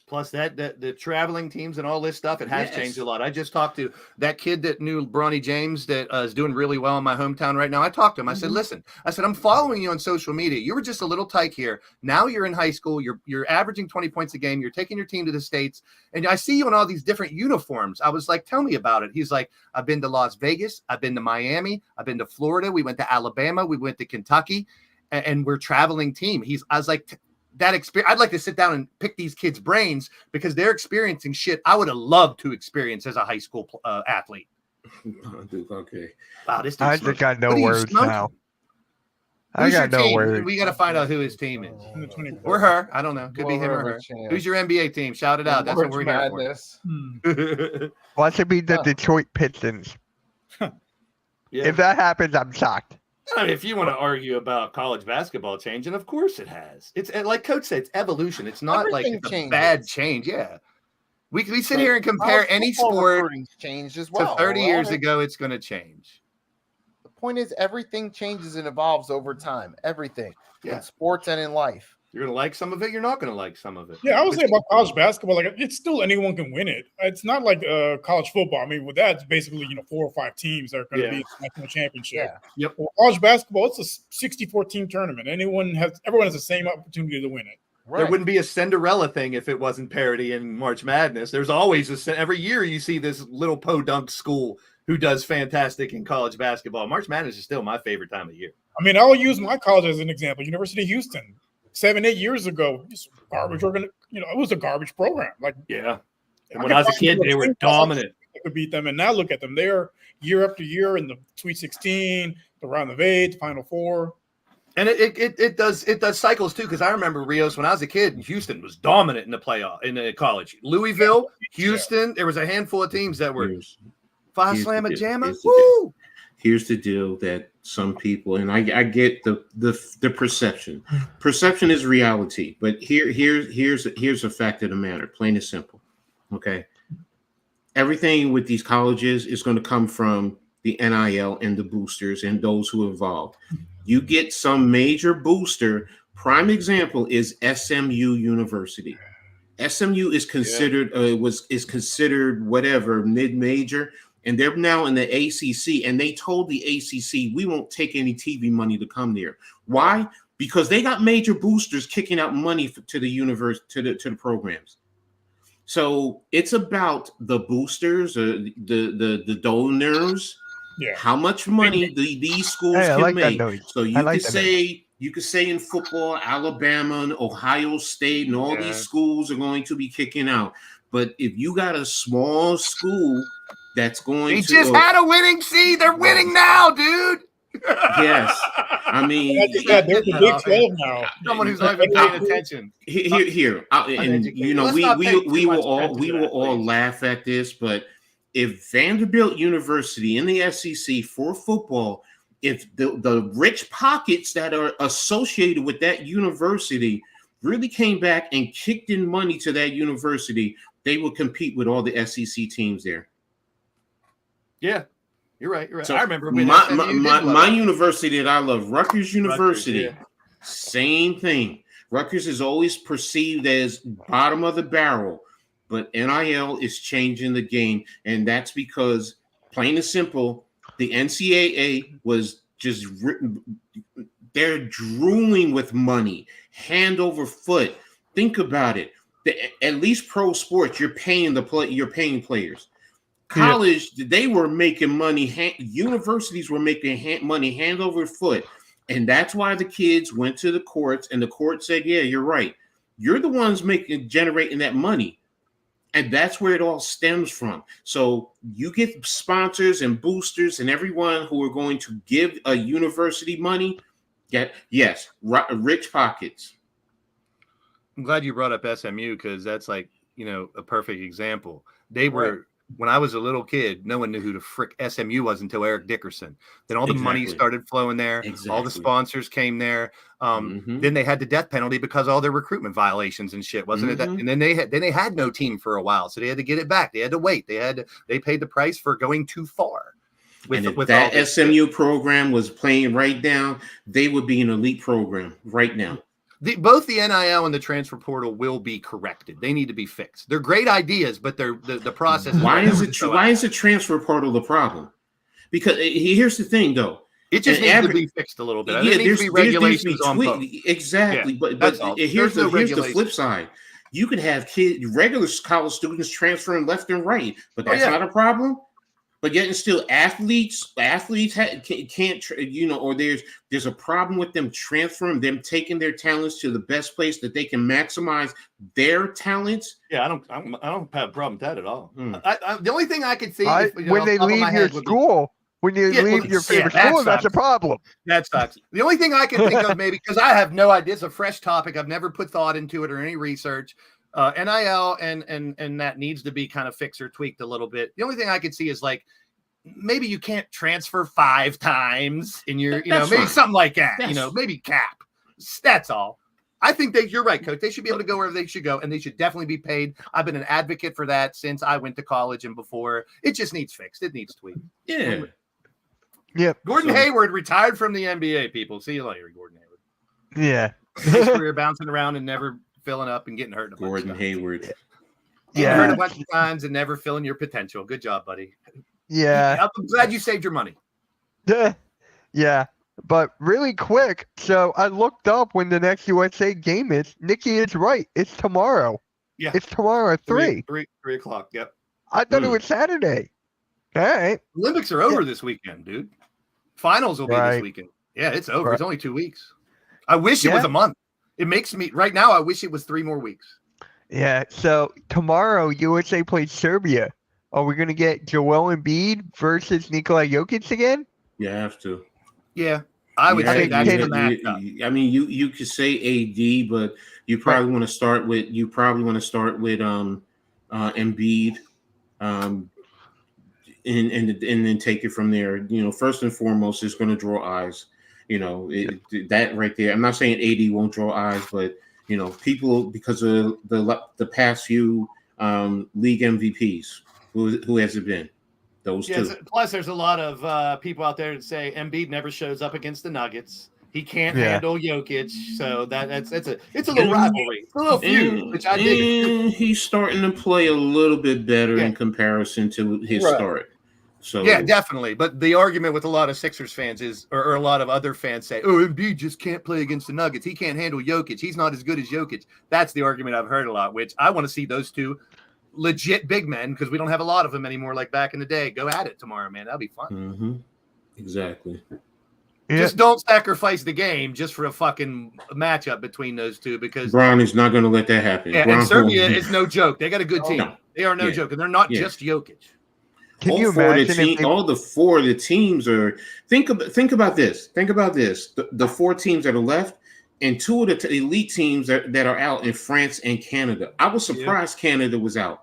S5: Plus that the traveling teams and all this stuff, it has
S2: Yes.
S5: changed a lot. I just talked to that kid that knew Bronny James that is doing really well in my hometown right now. I talked to him. I said, listen, I'm following you on social media. You were just a little tyke here. Now you're in high school. You're averaging 20 points a game. You're taking your team to the States. And I see you in all these different uniforms. I was like, tell me about it. He's like, I've been to Las Vegas. I've been to Miami. I've been to Florida. We went to Alabama. We went to Kentucky. And we're traveling team. I was like, that experience, I'd like to sit down and pick these kids' brains because they're experiencing shit I would have loved to experience as a high school athlete.
S2: Okay.
S5: Wow, this
S1: I
S5: dude's
S1: just got no
S5: What are you
S1: words
S5: smoking?
S1: now. I
S5: Who's
S1: got
S5: your
S1: no
S5: team?
S1: words.
S5: We got to find out who his team is.
S3: In the 24.
S5: Or her. I don't know. Could be him or her.
S4: Whoever chance.
S5: Who's your NBA team? Shout it out. That's what
S4: March
S5: we're here
S4: Madness.
S5: for.
S1: Watch it be the
S4: Huh.
S1: Detroit Pistons.
S5: Yeah.
S1: If that happens, I'm shocked.
S5: I mean, if you want to argue about college basketball changing, of course it has. It's like Coach said, it's evolution. It's not like
S4: Everything
S5: it's a
S4: changes.
S5: bad change. Yeah. We sit
S2: But
S5: here and compare
S4: College
S5: any
S4: football
S5: sport
S4: recruiting's changed as
S5: to
S4: well.
S5: 30 years
S4: Well,
S5: ago. It's going to change.
S4: The point is, everything changes and evolves over time. Everything
S5: Yeah.
S4: in sports and in life.
S5: You're going to like some of it. You're not going to like some of it.
S3: Yeah, I would
S5: Which-
S3: say about college basketball, like it's still anyone can win it. It's not like college football. I mean, with that, it's basically 4 or 5 teams that are going to
S5: Yeah.
S3: be in the national championship.
S4: Yeah.
S3: Well, college basketball, it's a 64 team tournament. Everyone has the same opportunity to win it.
S4: Right.
S5: There wouldn't be a Cinderella thing if it wasn't parody in March Madness. There's always every year you see this little podunk school who does fantastic in college basketball. March Madness is still my favorite time of year.
S3: I mean, I'll use my college as an example. University of Houston, 7-8 years ago, it's garbage. It was a garbage program. Like,
S5: Yeah. And
S3: I
S5: when
S3: could
S5: I was a
S3: find
S5: kid, they were
S3: team
S5: dominant.
S3: that could beat them, and now look at them. They're year after year in the Sweet 16, the round of 8, the Final Four.
S5: And it does cycles too, because I remember Rios when I was a kid, Houston was dominant in the playoff in the college. Louisville, Houston, there was a handful of teams that were
S2: Here's
S5: Five
S2: here's the
S5: Slamma
S2: deal.
S5: Jamma.
S2: Here's the deal.
S5: Woo!
S2: Here's the deal that some people, and I get the perception. Perception is reality, but here's a fact of the matter, plain and simple. Okay, everything with these colleges is going to come from the NIL and the boosters and those who are involved. You get some major booster. Prime example is SMU University. SMU is considered is considered whatever mid-major, and they're now in the ACC. And they told the ACC, we won't take any TV money to come there. Why? Because they got major boosters kicking out money to the universe to the programs. So it's about the boosters, the donors.
S3: Yeah.
S2: How much money these schools
S1: Hey, I
S2: can
S1: like that
S2: make.
S1: noise.
S2: So you
S1: I like
S2: can
S1: that
S2: say You could say in football, Alabama and Ohio State and all
S5: Yeah.
S2: these schools are going to be kicking out. But if you got a small school that's going
S5: They
S2: to
S5: just had a winning seed. They're winning now, dude.
S2: Yes. I mean,
S3: Like I said, they're the Big 12 now.
S5: Someone who's not even paying attention.
S2: and
S5: Uneducated.
S2: you know,
S5: Let's not pay too
S2: we will
S5: much
S2: all
S5: attention
S2: we
S5: to
S2: will
S5: that,
S2: all
S5: please.
S2: laugh at this, but if Vanderbilt University in the SEC for football, if the rich pockets that are associated with that university really came back and kicked in money to that university, they would compete with all the SEC teams there.
S5: Yeah, you're right. You're right.
S2: So
S5: I remember when
S2: my
S5: SMU did
S2: my,
S5: blow
S2: my
S5: up.
S2: university that I love, Rutgers University,
S5: yeah.
S2: same thing. Rutgers is always perceived as bottom of the barrel, but NIL is changing the game, and that's because, plain and simple, the NCAA was just they're drooling with money, hand over foot. Think about it. At least pro sports, you're paying players. College, they were making money. Universities were making money hand over foot. And that's why the kids went to the courts, and the court said, yeah, you're right. You're the ones generating that money. And that's where it all stems from. So you get sponsors and boosters and everyone who are going to give a university money. Yes, rich pockets.
S5: I'm glad you brought up SMU because that's like, a perfect example. They were, when I was a little kid, no one knew who the frick SMU was until Eric Dickerson. Then all the money started flowing there.
S2: Exactly.
S5: All the sponsors came there. Then they had the death penalty because of all their recruitment violations and shit, wasn't it? And then they had no team for a while, so they had to get it back. They had to wait. They paid the price for going too far.
S2: With that SMU program was playing right now, they would be an elite program right now.
S5: Both the NIL and the transfer portal will be corrected. They need to be fixed. They're great ideas, but they're the process.
S2: Why is the transfer portal the problem? Because here's the thing, though.
S5: It just needs to be fixed a little bit. There needs to be regulations on both.
S2: Exactly,
S5: Yeah,
S2: but here's the flip side. You could have regular college students transferring left and right, but that's not a problem. But yet, and still, athletes can't, or there's a problem with them transferring, them taking their talents to the best place that they can maximize their talents.
S5: Yeah, I don't have a problem with that at all. The only thing I could see
S1: when they leave your school, when you leave your favorite school, that's a problem.
S5: That sucks. The only thing I can think of, maybe because I have no idea, it's a fresh topic. I've never put thought into it or any research. NIL and that needs to be kind of fixed or tweaked a little bit. The only thing I could see is like maybe you can't transfer 5 times in your, maybe something like that. Maybe cap. That's all. I think you're right, Coach. They should be able to go wherever they should go, and they should definitely be paid. I've been an advocate for that since I went to college and before. It just needs fixed. It needs tweaked.
S2: Yeah.
S1: Yep.
S5: Gordon Hayward retired from the NBA. People, see you later, Gordon Hayward.
S1: Yeah.
S5: His career bouncing around and never filling up and getting hurt.
S2: Gordon Hayward.
S5: Yeah, hurt a bunch of times and never filling your potential. Good job, buddy.
S1: Yeah.
S5: I'm glad you saved your money.
S1: Yeah. But really quick, so I looked up when the next USA game is. Nikki is right. It's tomorrow.
S5: Yeah.
S1: It's tomorrow at 3.
S5: 3 o'clock. Yep.
S1: I thought it was Saturday. All right.
S5: Olympics are over this weekend, dude. Finals will be this weekend. Yeah, it's over. It's only 2 weeks. I wish it was a month. It makes me right now. I wish it was 3 more weeks.
S1: Yeah. So tomorrow, USA plays Serbia. Are we going to get Joel Embiid versus Nikola Jokic again?
S2: You have to.
S5: Yeah, I would say that's the matchup.
S2: I mean, you could say AD, but you probably want to start with Embiid, and then take it from there. First and foremost, it's going to draw eyes. That right there. I'm not saying AD won't draw eyes, but people, because of the past few league MVPs, who has it been? Those two.
S5: Plus, there's a lot of people out there that say Embiid never shows up against the Nuggets. He can't handle Jokic, so it's a little rivalry, it's a little feud, which I dig.
S2: He's starting to play a little bit better in comparison to his start. So
S5: yeah, definitely. But the argument with a lot of Sixers fans is, or a lot of other fans say, "Oh, Embiid just can't play against the Nuggets. He can't handle Jokic. He's not as good as Jokic." That's the argument I've heard a lot. Which I want to see those two legit big men, because we don't have a lot of them anymore like back in the day. Go at it tomorrow, man. That'll be fun.
S2: Mm-hmm. Exactly.
S1: Yeah.
S5: Just don't sacrifice the game just for a fucking matchup between those two because
S2: Brown is not going to let that happen.
S5: yeah,
S2: Brown
S5: and Serbia is no joke. They got a good
S4: Oh,
S5: team.
S2: no.
S5: They are no
S2: Yeah.
S5: joke, and they're not
S2: Yeah.
S5: just Jokic.
S1: Can
S2: all
S1: you
S2: four of the
S1: imagine if
S2: team,
S1: they,
S2: all the four of the teams are think about this. Think about this. The four teams that are left and two of the elite teams that are out in France and Canada. I was surprised Canada was out.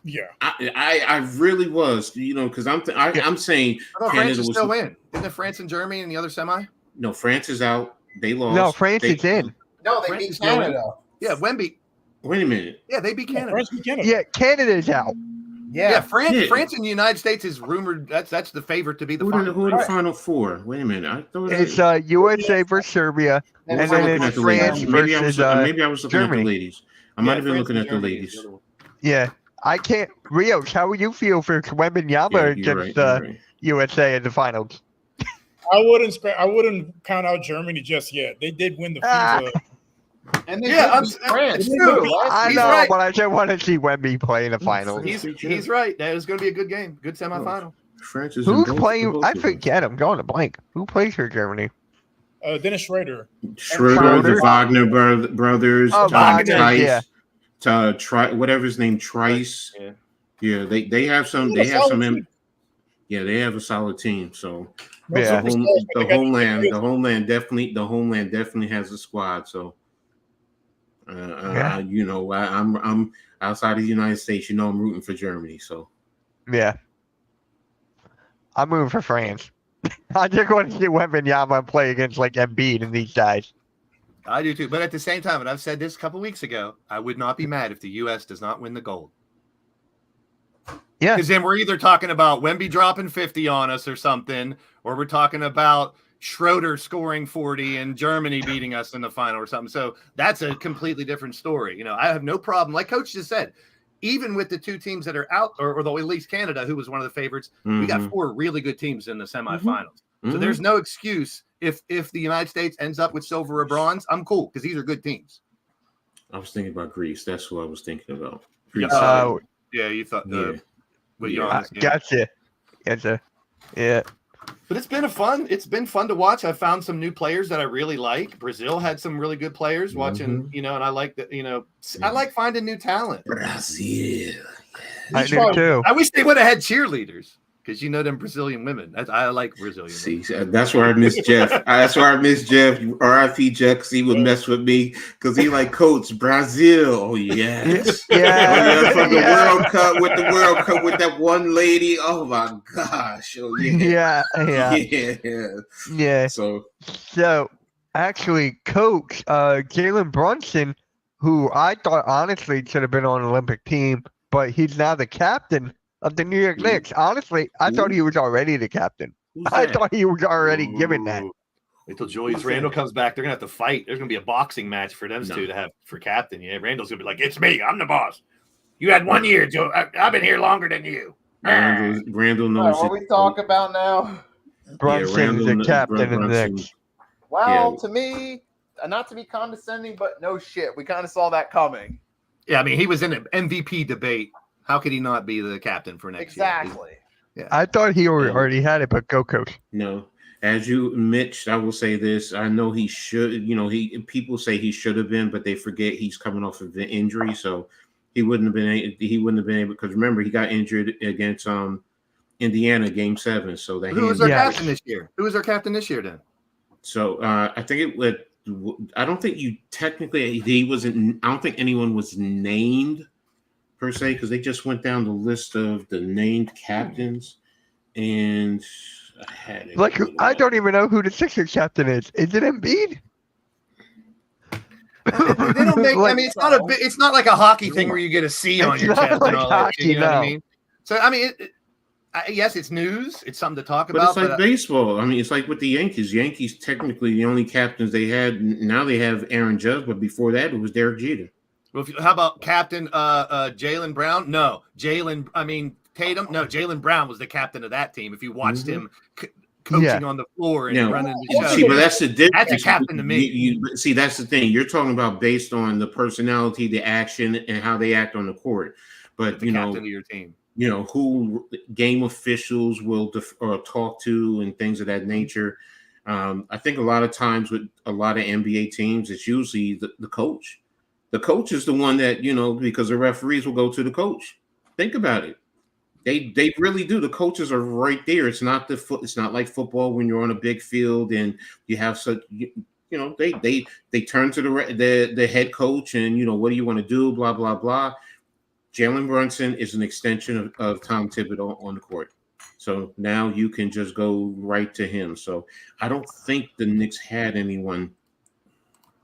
S3: Yeah.
S2: I really was, because I'm saying
S5: I thought France
S2: Canada
S5: is
S2: was
S5: still in. Isn't it France and Germany in the other semi?
S2: no, France is out. They lost.
S1: no, France
S2: They-
S1: is in.
S4: No, they
S5: France
S4: beat
S5: is still in.
S4: Canada.
S5: Yeah, Wemby.
S2: Wait a minute.
S5: Yeah, they beat Canada.
S3: France beat Canada.
S1: Yeah, Canada's out.
S5: Yeah, France.
S2: Yeah.
S5: France and the United States is rumored. That's the favorite to be the
S2: Who
S5: final.
S2: are the final four? Wait a minute. I thought
S1: It's USA versus Serbia,
S2: What
S1: and
S2: was I
S1: then
S2: looking
S1: it's
S2: at the
S1: France
S2: ladies? Maybe I was
S1: versus
S2: looking at
S1: Germany.
S2: the ladies. I might have been
S5: France
S2: looking
S5: and
S2: at the
S5: Germany is
S2: ladies.
S5: other one.
S1: yeah. I can't. Rios, how would you feel for Wembanyama
S2: Yeah,
S1: against
S2: you're right. You're right.
S1: USA in the finals?
S3: I wouldn't count out Germany just yet. They did win the
S1: Ah.
S3: FIFA.
S4: And they
S5: Yeah,
S4: beat
S5: I'm-
S4: France
S5: it's
S4: too,
S5: true.
S4: right?
S1: I
S5: He's
S1: know,
S5: right.
S1: but I just want to see Wemby play in the finals.
S5: He's right. That is going to be a good game. Good semifinal.
S2: France is in
S1: Who's
S2: both-
S1: playing?
S2: both
S1: I
S2: of them.
S1: forget. I'm going to blank. Who plays for Germany?
S3: Dennis Schrader.
S2: Schroeder, the
S1: Schroeder.
S2: Wagner brothers,
S1: Oh, Wagner,
S2: Trice,
S1: yeah.
S2: whatever his name, Trice.
S5: Yeah.
S2: Yeah, they have some.
S3: Yeah,
S2: They have some.
S3: solid team.
S2: Yeah, they have a solid team. So
S3: No
S1: Yeah.
S2: the,
S3: superstars,
S2: home,
S3: but
S2: the
S3: they got
S2: homeland definitely has a squad. So,
S1: Yeah.
S2: I'm outside of the United States. I'm rooting for Germany. So
S1: Yeah. I'm moving for France. I just want to see Wembanyama play against like Embiid and these guys.
S5: I do too. But at the same time, and I've said this a couple weeks ago, I would not be mad if the U.S. does not win the gold.
S1: Yeah.
S5: Because then we're either talking about Wemby dropping 50 on us or something, or we're talking about Schroeder scoring 40 and Germany beating us in the final or something. So that's a completely different story. I have no problem. Like Coach just said, even with the two teams that are out, or at least Canada, who was one of the favorites, we got four really good teams in the semifinals. So there's no excuse if the United States ends up with silver or bronze. I'm cool because these are good teams.
S2: I was thinking about Greece. That's what I was thinking about. Greece.
S1: Oh,
S5: Yeah, you thought
S2: yeah.
S5: with
S2: Yeah.
S5: Giannis, yeah.
S1: gotcha. Yeah.
S5: But it's been fun to watch. I found some new players that I really like. Brazil had some really good players watching, and I like that, I like finding new talent.
S2: Brazil.
S1: I do too.
S5: I wish they would have had cheerleaders because them Brazilian women. I like Brazilian women.
S2: See, that's where I miss Jeff. That's where I miss Jeff. R.I.P. Jeff, 'cause he would mess with me because he like Coach Brazil. Oh yes,
S1: Yeah.
S2: from the
S1: Yeah.
S2: World Cup with that one lady. Oh my gosh. Oh yeah.
S1: Yeah.
S2: So
S1: So actually, Coach Jalen Brunson, who I thought honestly should have been on an Olympic team, but he's now the captain of the New York Knicks. Honestly, I thought he was already the captain. I thought he was already given that.
S5: Wait till Julius Randle comes back. They're gonna have to fight. There's gonna be a boxing match for them two to have for captain. Yeah, Randall's gonna be like, "It's me. I'm the boss. You had 1 year, Joe. I've been here longer than you."
S2: Randall knows
S4: What we talk about now?
S1: Brunson's the
S2: Randall-
S1: captain of the
S2: Brunson.
S1: Knicks.
S4: Well,
S2: Yeah.
S4: to me, not to be condescending, but no shit. We kind of saw that coming.
S5: Yeah, I mean, he was in an MVP debate. How could he not be the captain for next year?
S4: Exactly.
S1: I thought he already had it, but go Coach.
S2: No. As you, Mitch, I will say this. I know he should, people say he should have been, but they forget he's coming off of the injury. So he wouldn't have been able, because remember, he got injured against Indiana Game 7. So that
S5: Who was our
S1: Yeah.
S5: captain this year? Who was our captain this year then?
S2: So I think I don't think you technically, I don't think anyone was named per se, because they just went down the list of the named captains. And I had it.
S1: Like, I don't even know who the Sixers captain is. Is it Embiid?
S5: They don't make. I
S1: Like,
S5: mean, it's not like a hockey thing where you get a C on
S1: It's
S5: your
S1: not
S5: chest
S1: like
S5: and all that shit.
S1: hockey,
S5: You know what I
S1: no.
S5: mean? So I mean, yes, it's news. It's something to talk
S2: But
S5: about.
S2: it's like baseball. I mean, it's like with the Yankees. Yankees, technically, the only captains they had, now they have Aaron Judge, but before that, it was Derek Jeter.
S5: Well, how about Captain Jaylen Brown? No, Tatum. No, Jaylen Brown was the captain of that team. If you watched him coaching
S1: Yeah.
S5: on the floor and
S2: Yeah.
S5: running the show,
S2: See, but that's the difference.
S5: That's a captain to me.
S2: See, that's the thing. You're talking about based on the personality, the action, and how they act on the court. But
S5: the captain of your team.
S2: Who game officials will or talk to and things of that nature. I think a lot of times with a lot of NBA teams, it's usually the coach. The coach is the one that, because the referees will go to the coach. Think about it. They really do. The coaches are right there. It's not it's not like football when you're on a big field and you have such, they turn to the head coach and, what do you want to do? Blah, blah, blah. Jalen Brunson is an extension of Tom Thibodeau on the court. So now you can just go right to him. So I don't think the Knicks had anyone.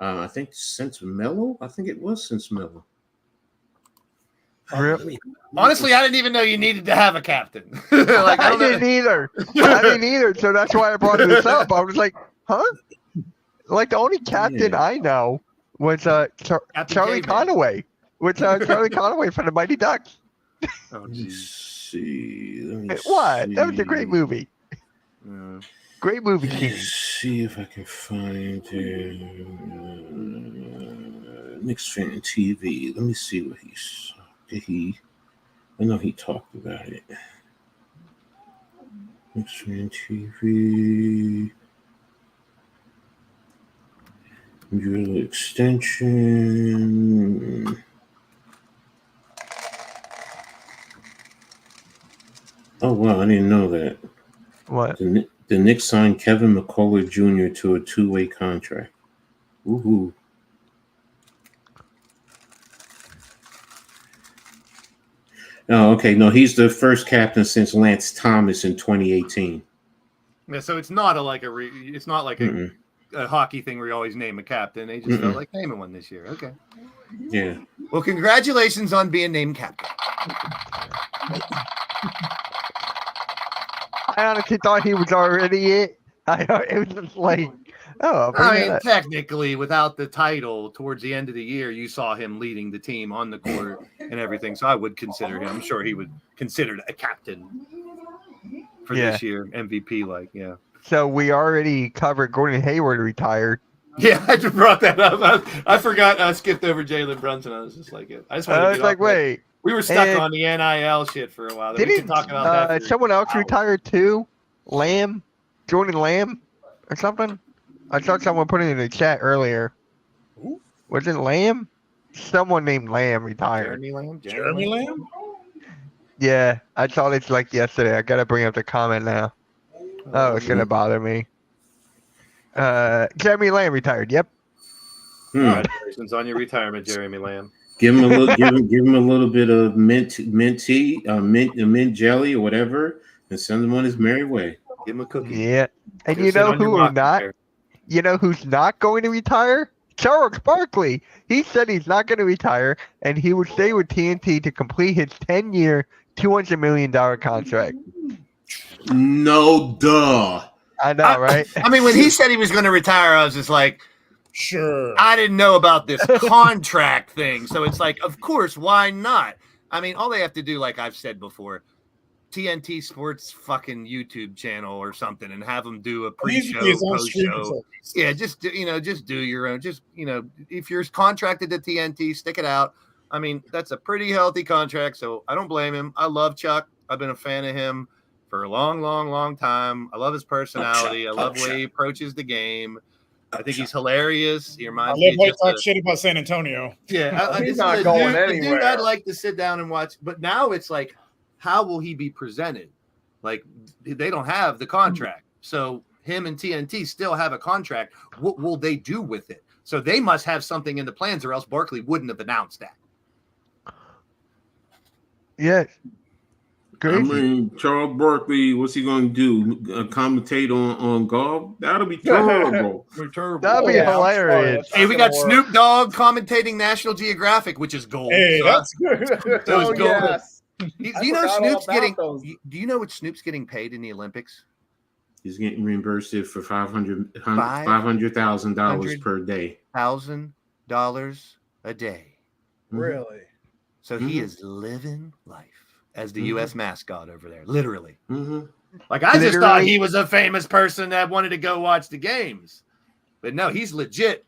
S2: I think since Melo. I think it was since Melo.
S1: Really?
S5: Honestly, I didn't even know you needed to have a captain.
S1: I didn't either. So that's why I brought this up. I was like, huh? Like the only captain I know was Charlie Conaway. Charlie Conaway from the Mighty Ducks.
S5: Oh,
S1: What? That was a great movie. Great movie.
S2: Let's see if I can find Knicks fan TV. Let me see what I know he talked about it. Knicks fan TV. Drill extension. Oh, wow, I didn't know that.
S1: What?
S2: The Knicks signed Kevin McCullough Jr. to a 2-way contract. Woohoo. Oh, okay. No, he's the first captain since Lance Thomas in 2018.
S5: Yeah, so it's not it's not like a hockey thing where you always name a captain. They just felt like naming one this year. Okay.
S2: Yeah.
S5: Well, congratulations on being named captain.
S1: I honestly thought he was already it. It was just like,
S5: technically, without the title, towards the end of the year, you saw him leading the team on the court and everything. So I would consider him. I'm sure he would consider a captain for this year, MVP. Yeah.
S1: So we already covered Gordon Hayward retired.
S5: Yeah, I just brought that up. I forgot. I skipped over Jalen Brunson. I was just like,
S1: wait.
S5: We were stuck on the NIL shit for a while. We can talk about that.
S1: Someone else retired too? Jordan Lamb or something? I saw someone put it in the chat earlier.
S3: Who?
S1: Was it Lamb? Someone named Lamb retired.
S3: Jeremy Lamb?
S1: Yeah, I saw this like yesterday. I gotta bring up the comment now. Oh, it's gonna bother me. Jeremy Lamb retired. Yep.
S5: Congratulations on your retirement, Jeremy Lamb.
S2: Give him a little, give him a little bit of mint jelly or whatever, and send him on his merry way.
S5: Give him a cookie.
S1: Yeah, and you know who's not going to retire? Charles Barkley. He said he's not going to retire, and he would stay with TNT to complete his 10-year, $200 million contract.
S2: No, duh.
S1: I know, right?
S5: I mean, when he said he was going to retire, I was just like,
S3: sure.
S5: I didn't know about this contract thing. So it's like, of course, why not? I mean, all they have to do, like I've said before, TNT Sports fucking YouTube channel or something and have them do a pre-show, post-show. Yeah, just do your own. If you're contracted to TNT, stick it out. I mean, that's a pretty healthy contract, so I don't blame him. I love Chuck. I've been a fan of him for a long, long, long time. I love his personality. I love the way he approaches the game. I think he's hilarious. He reminds me.
S3: I love how he talks shit about San Antonio.
S5: Yeah,
S4: he's not going anywhere.
S5: Dude, I'd like to sit down and watch. But now it's like, how will he be presented? Like, they don't have the contract. So him and TNT still have a contract. What will they do with it? So they must have something in the plans, or else Barkley wouldn't have announced that.
S1: Yes.
S2: I mean, Charles Barkley, what's he going to do? Commentate on golf? That'll be terrible.
S1: That'd be hilarious.
S5: Hey, we got Snoop Dogg commentating National Geographic, which is gold.
S3: Hey, that's good.
S5: So it's gold.
S4: Yes.
S5: Do you know Snoop's getting? Do you know what Snoop's getting paid in the Olympics?
S2: He's getting reimbursed for $500,000 per day.
S5: $1,000 a day.
S4: Really?
S5: So he is living life as the U.S. mascot over there, literally.
S2: Mm-hmm.
S5: Like, I just thought he was a famous person that wanted to go watch the games, but no, he's legit.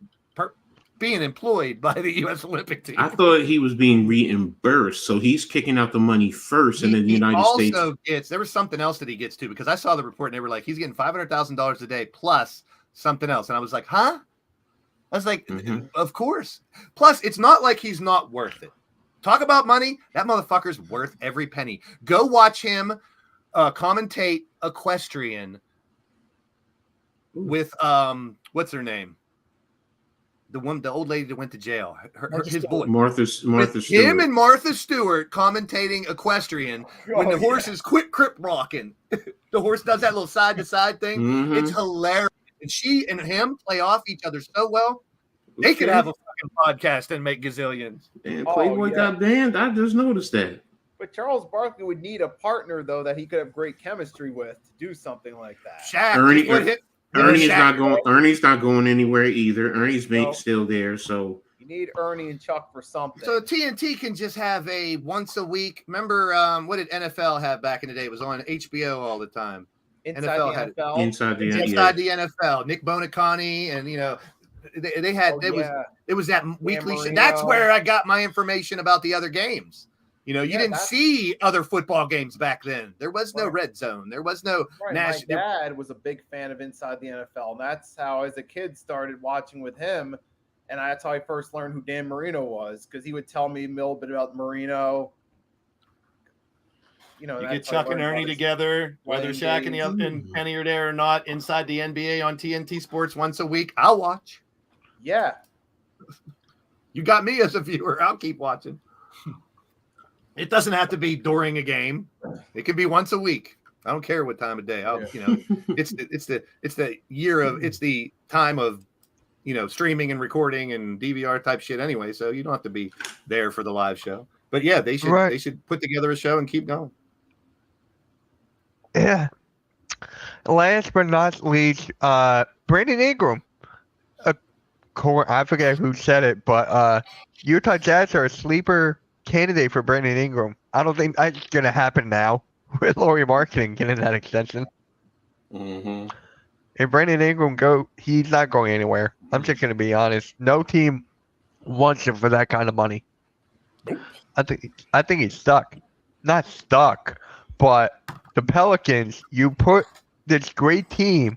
S5: being employed by the U.S. Olympic team.
S2: I thought he was being reimbursed, so he's kicking out the money first, and then the United States
S5: also gets. There was something else that he gets too, because I saw the report and they were like, he's getting $500,000 a day plus something else, and I was like, huh? I was like, of course. Plus, it's not like he's not worth it. Talk about money. That motherfucker's worth every penny. Go watch him commentate equestrian with what's her name? The old lady that went to jail. His boy.
S2: Martha
S5: With
S2: Stewart.
S5: him and Martha Stewart commentating equestrian when the horses quit crip walking. The horse does that little side to side thing.
S2: Mhm.
S5: It's hilarious. And she and him play off each other so well. They could have a fucking podcast and make gazillions.
S2: And Playboy got banned. I just noticed that.
S4: But Charles Barkley would need a partner, though, that he could have great chemistry with to do something like that.
S5: Shaq.
S2: Ernie's not going anywhere either. Ernie's still there, so
S4: You need Ernie and Chuck for something.
S5: So TNT can just have a once a week. Remember, what did NFL have back in the day? It was on HBO all the time.
S4: Inside
S5: NFL
S4: the
S5: had
S4: NFL.
S2: inside
S5: the NFL. Nick Bonacani, and they had it was that weekly show. That's where I got my information about the other games. You didn't see other football games back then. There was no red zone. There was no national.
S4: My dad was a big fan of Inside the NFL, and that's how, as a kid, started watching with him. And that's how I first learned who Dan Marino was, because he would tell me a little bit about Marino.
S5: You get Chuck and Ernie together, whether Shaq and Penny are there or not, inside the NBA on TNT Sports once a week. I'll watch.
S4: Yeah.
S5: You got me as a viewer. I'll keep watching. It doesn't have to be during a game. It can be once a week. I don't care what time of day. It's the time of streaming and recording and DVR type shit anyway. So you don't have to be there for the live show. But yeah, they should put together a show and keep going.
S1: Yeah. Last but not least, Brandon Ingram. I forget who said it, but Utah Jazz are a sleeper candidate for Brandon Ingram. I don't think that's going to happen now with Laurie Marketing getting that extension.
S2: Mm-hmm.
S1: If Brandon Ingram he's not going anywhere. I'm just going to be honest. No team wants him for that kind of money. I think he's stuck. Not stuck, but the Pelicans, you put this great team,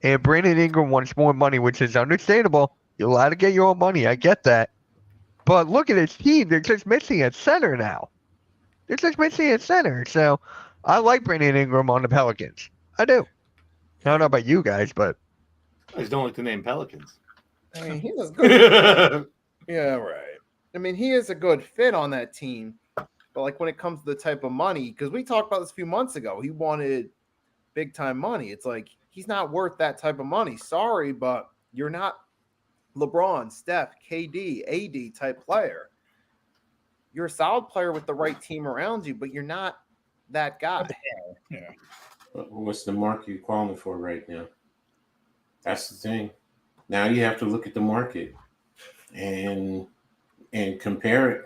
S1: and Brandon Ingram wants more money, which is understandable. You're allowed to get your own money. I get that. But look at his team. They're just missing a center now. So I like Brandon Ingram on the Pelicans. I do. I don't know about you guys, but
S5: I just don't like the name Pelicans.
S4: I mean, he's a good. Yeah, right. I mean, he is a good fit on that team. But like when it comes to the type of money, because we talked about this a few months ago, he wanted big time money. It's like he's not worth that type of money. Sorry, but you're not LeBron, Steph, KD, AD type player. You're a solid player with the right team around you, but you're not that guy.
S3: Yeah.
S2: What's the market you're calling for right now? That's the thing. Now you have to look at the market and compare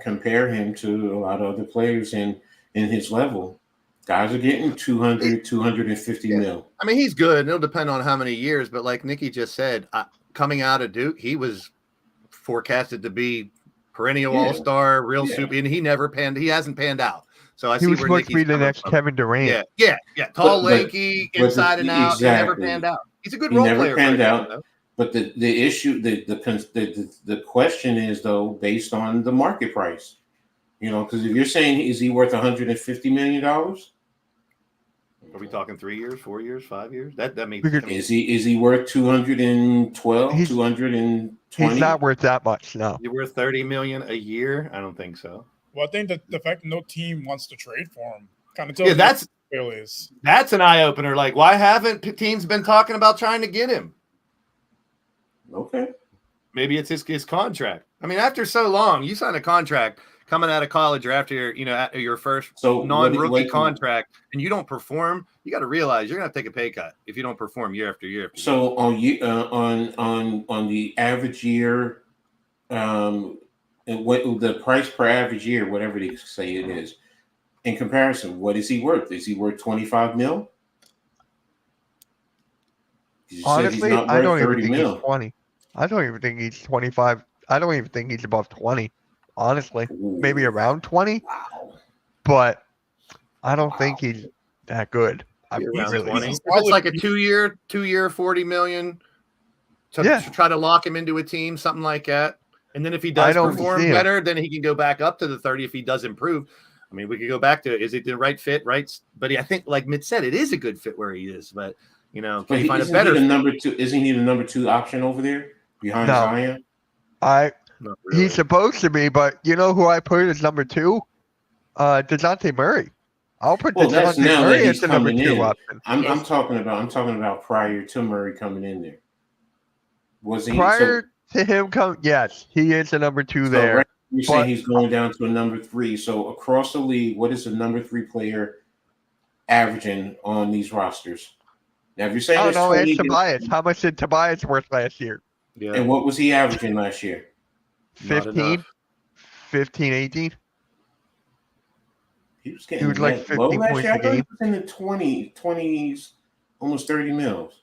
S2: him to a lot of other players in his level. Guys are getting 200, 250 mil.
S5: I mean, he's good. It'll depend on how many years, but like Nikki just said, coming out of Duke, he was forecasted to be perennial all-star, super, and he hasn't panned out. So I see where Nikki's
S1: supposed to be the next Kevin Durant.
S5: Yeah. Tall, lanky, inside and out. Exactly. He never panned out. He's a good role player.
S2: He never panned out. But the issue, the question is though, based on the market price, because if you're saying is he worth $150 million? Are
S5: we talking 3 years, 4 years, 5 years? That means
S2: is he worth 212, 220?
S1: He's not worth that much. No,
S5: you're worth $30 million a year. I don't think so.
S3: Well, I think that the fact that no team wants to trade for him kind of tells
S5: that's
S3: an
S5: eye opener. Like, why haven't teams been talking about trying to get him?
S2: Okay,
S5: maybe it's his contract. I mean, after so long, you sign a contract coming out of college or after your first non-rookie contract, and you don't perform, you got to realize you're gonna have to take a pay cut if you don't perform year after year.
S2: So on the average year, and what the price per average year, whatever they say it is, in comparison, what is he worth? Is he worth 25 mil?
S1: Honestly, I don't even think he's 20. I don't even think he's 25. I don't even think he's above 20. Honestly,
S2: Ooh.
S1: maybe around 20,
S2: Wow.
S1: but I don't think he's that good. I
S5: Be around
S1: really
S5: 20.
S1: don't.
S5: If it's like a two-year, 40 million
S1: Yeah.
S5: to try to lock him into a team, something like that. And then if he
S1: I
S5: does
S1: don't
S5: perform
S1: see him.
S5: better, then he can go back up to the 30 if he does improve. I mean, we could go back to, is it the right fit, right? But I think, like Mitch said, it is a good fit where he is. But, you know, can
S2: But
S5: he find a
S2: isn't
S5: better
S2: he the
S5: fit?
S2: number two? Isn't he the number 2 option over there behind
S1: No.
S2: Zion?
S5: Not really.
S1: He's supposed to be, but you know who I put as number 2? DeJounte Murray. I'll put
S2: Well, that's
S1: DeJounte
S2: now that
S1: Murray
S2: he's
S1: as the number
S2: coming
S1: 2
S2: in.
S1: option.
S2: I'm talking about prior to Murray coming in there. Was he
S1: Prior to him coming, yes, he is the number 2 there.
S2: Right, you're saying
S1: but-
S2: he's going down to a number 3. So across the league, what is the number 3 player averaging on these rosters? Now, if you're saying
S1: I don't
S2: it's
S1: know,
S2: 20,
S1: ask Tobias. How much did Tobias worth last year?
S5: Yeah.
S2: and what was he averaging last year?
S5: Not
S1: 15?
S5: enough.
S1: 15, 18?
S2: He was getting
S1: was like
S2: that low
S1: 50
S2: last
S1: points
S2: year.
S1: a
S2: I thought he
S1: game.
S2: was in the 20s, almost 30 mils.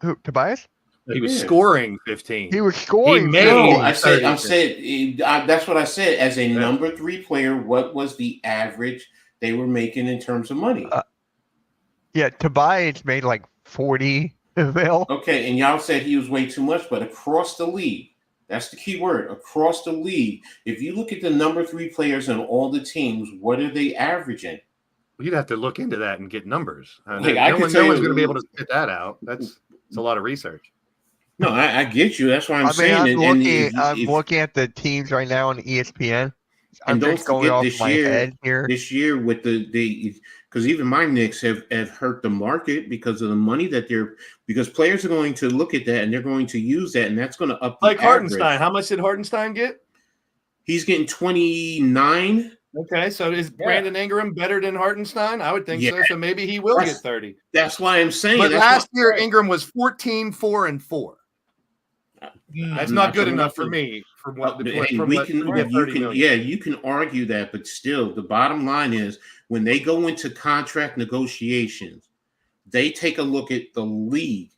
S1: Who, Tobias?
S5: He was
S2: Yeah.
S5: scoring 15.
S1: He was scoring.
S5: made-
S2: No,
S1: 50.
S2: I said,
S5: 30.
S2: that's what I said. As a
S5: Yeah.
S2: number 3 player, what was the average they were making in terms of money?
S1: Yeah, Tobias made like 40 mil.
S2: Okay, and y'all said he was way too much, but across the league, that's the key word. Across the league, if you look at the number 3 players on all the teams, what are they averaging?
S5: You'd have to look into that and get numbers.
S2: Like, I
S5: no
S2: could
S5: one's
S2: tell you-
S5: going to be able to spit that out. It's a lot of research.
S2: No, I get you. That's why I'm
S1: I mean,
S2: saying.
S1: I'm looking at the teams right now on ESPN. I'm
S2: And don't
S1: just going
S2: forget
S1: off
S2: this
S1: my
S2: year-
S1: head here.
S2: this year with the because even my Knicks have hurt the market because of the money that because players are going to look at that and they're going to use that, and that's going to up the
S5: Like
S2: average.
S5: Hartenstein. How much did Hartenstein get?
S2: He's getting 29.
S5: Okay, so is
S4: Yeah.
S5: Brandon Ingram better than Hartenstein? I would think so.
S2: Yeah.
S5: So maybe he will
S2: That's-
S5: get 30.
S2: That's why I'm saying.
S5: But
S2: that's
S5: last
S2: why-
S5: year, Ingram was 14, 4, and 4.
S3: Mm.
S5: That's not good
S2: That's
S5: enough
S2: enough
S5: for me. From what,
S2: Hey,
S5: from
S2: we
S5: what
S2: can,
S5: to get
S2: you
S5: 30
S2: can,
S5: million.
S2: yeah, you can argue that, but still, the bottom line is when they go into contract negotiations, they take a look at the league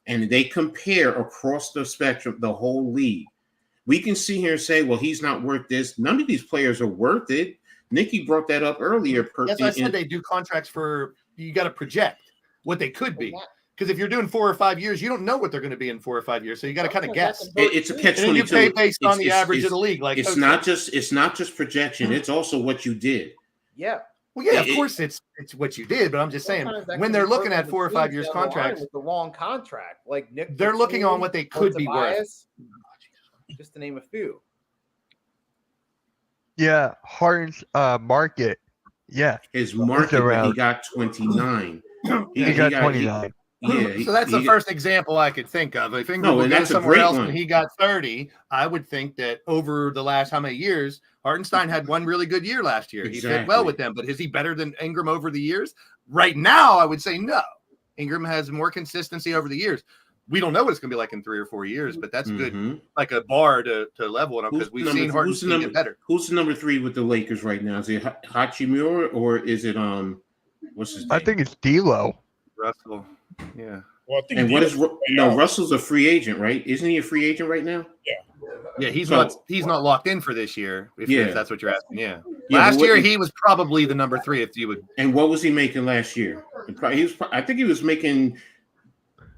S2: and they compare across the spectrum, the whole league. We can sit here and say, well, he's not worth this. None of these players are worth it. Nikki brought that up earlier.
S5: That's why I said they do contracts for, you got to project what they could be. Because if you're doing 4 or 5 years, you don't know what they're going to be in 4 or 5 years. So you got to kind of guess.
S2: It's a catch
S5: And then you
S2: 22.
S5: pay based on the
S2: It's-
S5: average of the league. Like
S2: It's
S5: Coach
S2: not
S5: said.
S2: just projection. It's also what you did.
S4: Yeah.
S5: Well, yeah, of
S2: it-
S5: course it's what you did, but I'm just saying
S4: Sometimes that
S5: when
S4: can
S5: they're
S4: be
S5: looking at
S4: perfect
S5: 4 or 5
S4: teams
S5: years
S4: down the line
S5: contracts,
S4: with the wrong contract. Like Nick,
S5: they're looking on what they
S4: Batum
S5: could be
S4: or
S5: worth.
S4: Tobias, just to name a few.
S1: Yeah, Harden's market. Yeah,
S2: His market, but he
S1: around.
S2: got 29.
S1: he got 29.
S2: Yeah,
S5: So that's the
S2: he-
S5: first example I could think of. If Ingram
S2: No,
S5: would
S2: and
S5: go
S2: that's a
S5: somewhere
S2: great
S5: else
S2: one.
S5: and he got 30, I would think that over the last how many years, Hartenstein had one really good year last year. He did well
S2: Exactly.
S5: with them, but is he better than Ingram over the years? Right now, I would say no. Ingram has more consistency over the years. We don't know what it's going to be like in 3 or 4 years, but that's good,
S2: Mhm.
S5: like a bar to level it up because
S2: Who's
S5: we've
S2: the
S5: seen
S2: number- who's the
S5: Hartenstein
S2: number-
S5: get better.
S2: Who's the number 3 with the Lakers right now? Is it Hachimura or is it what's his name?
S1: I think it's D'Lo.
S5: Russell, yeah.
S3: Well, I think
S2: And what is
S3: D'Lo's
S2: no?
S3: out.
S2: Russell's a free agent, right? Isn't he a free agent right now?
S5: Yeah, he's
S2: So-
S5: not locked in for this year. If
S2: Yeah.
S5: that's what you're asking. Yeah.
S2: Yeah,
S5: Last
S2: but what-
S5: year he was probably the number 3 if you would.
S2: And what was he making last year? I think he was making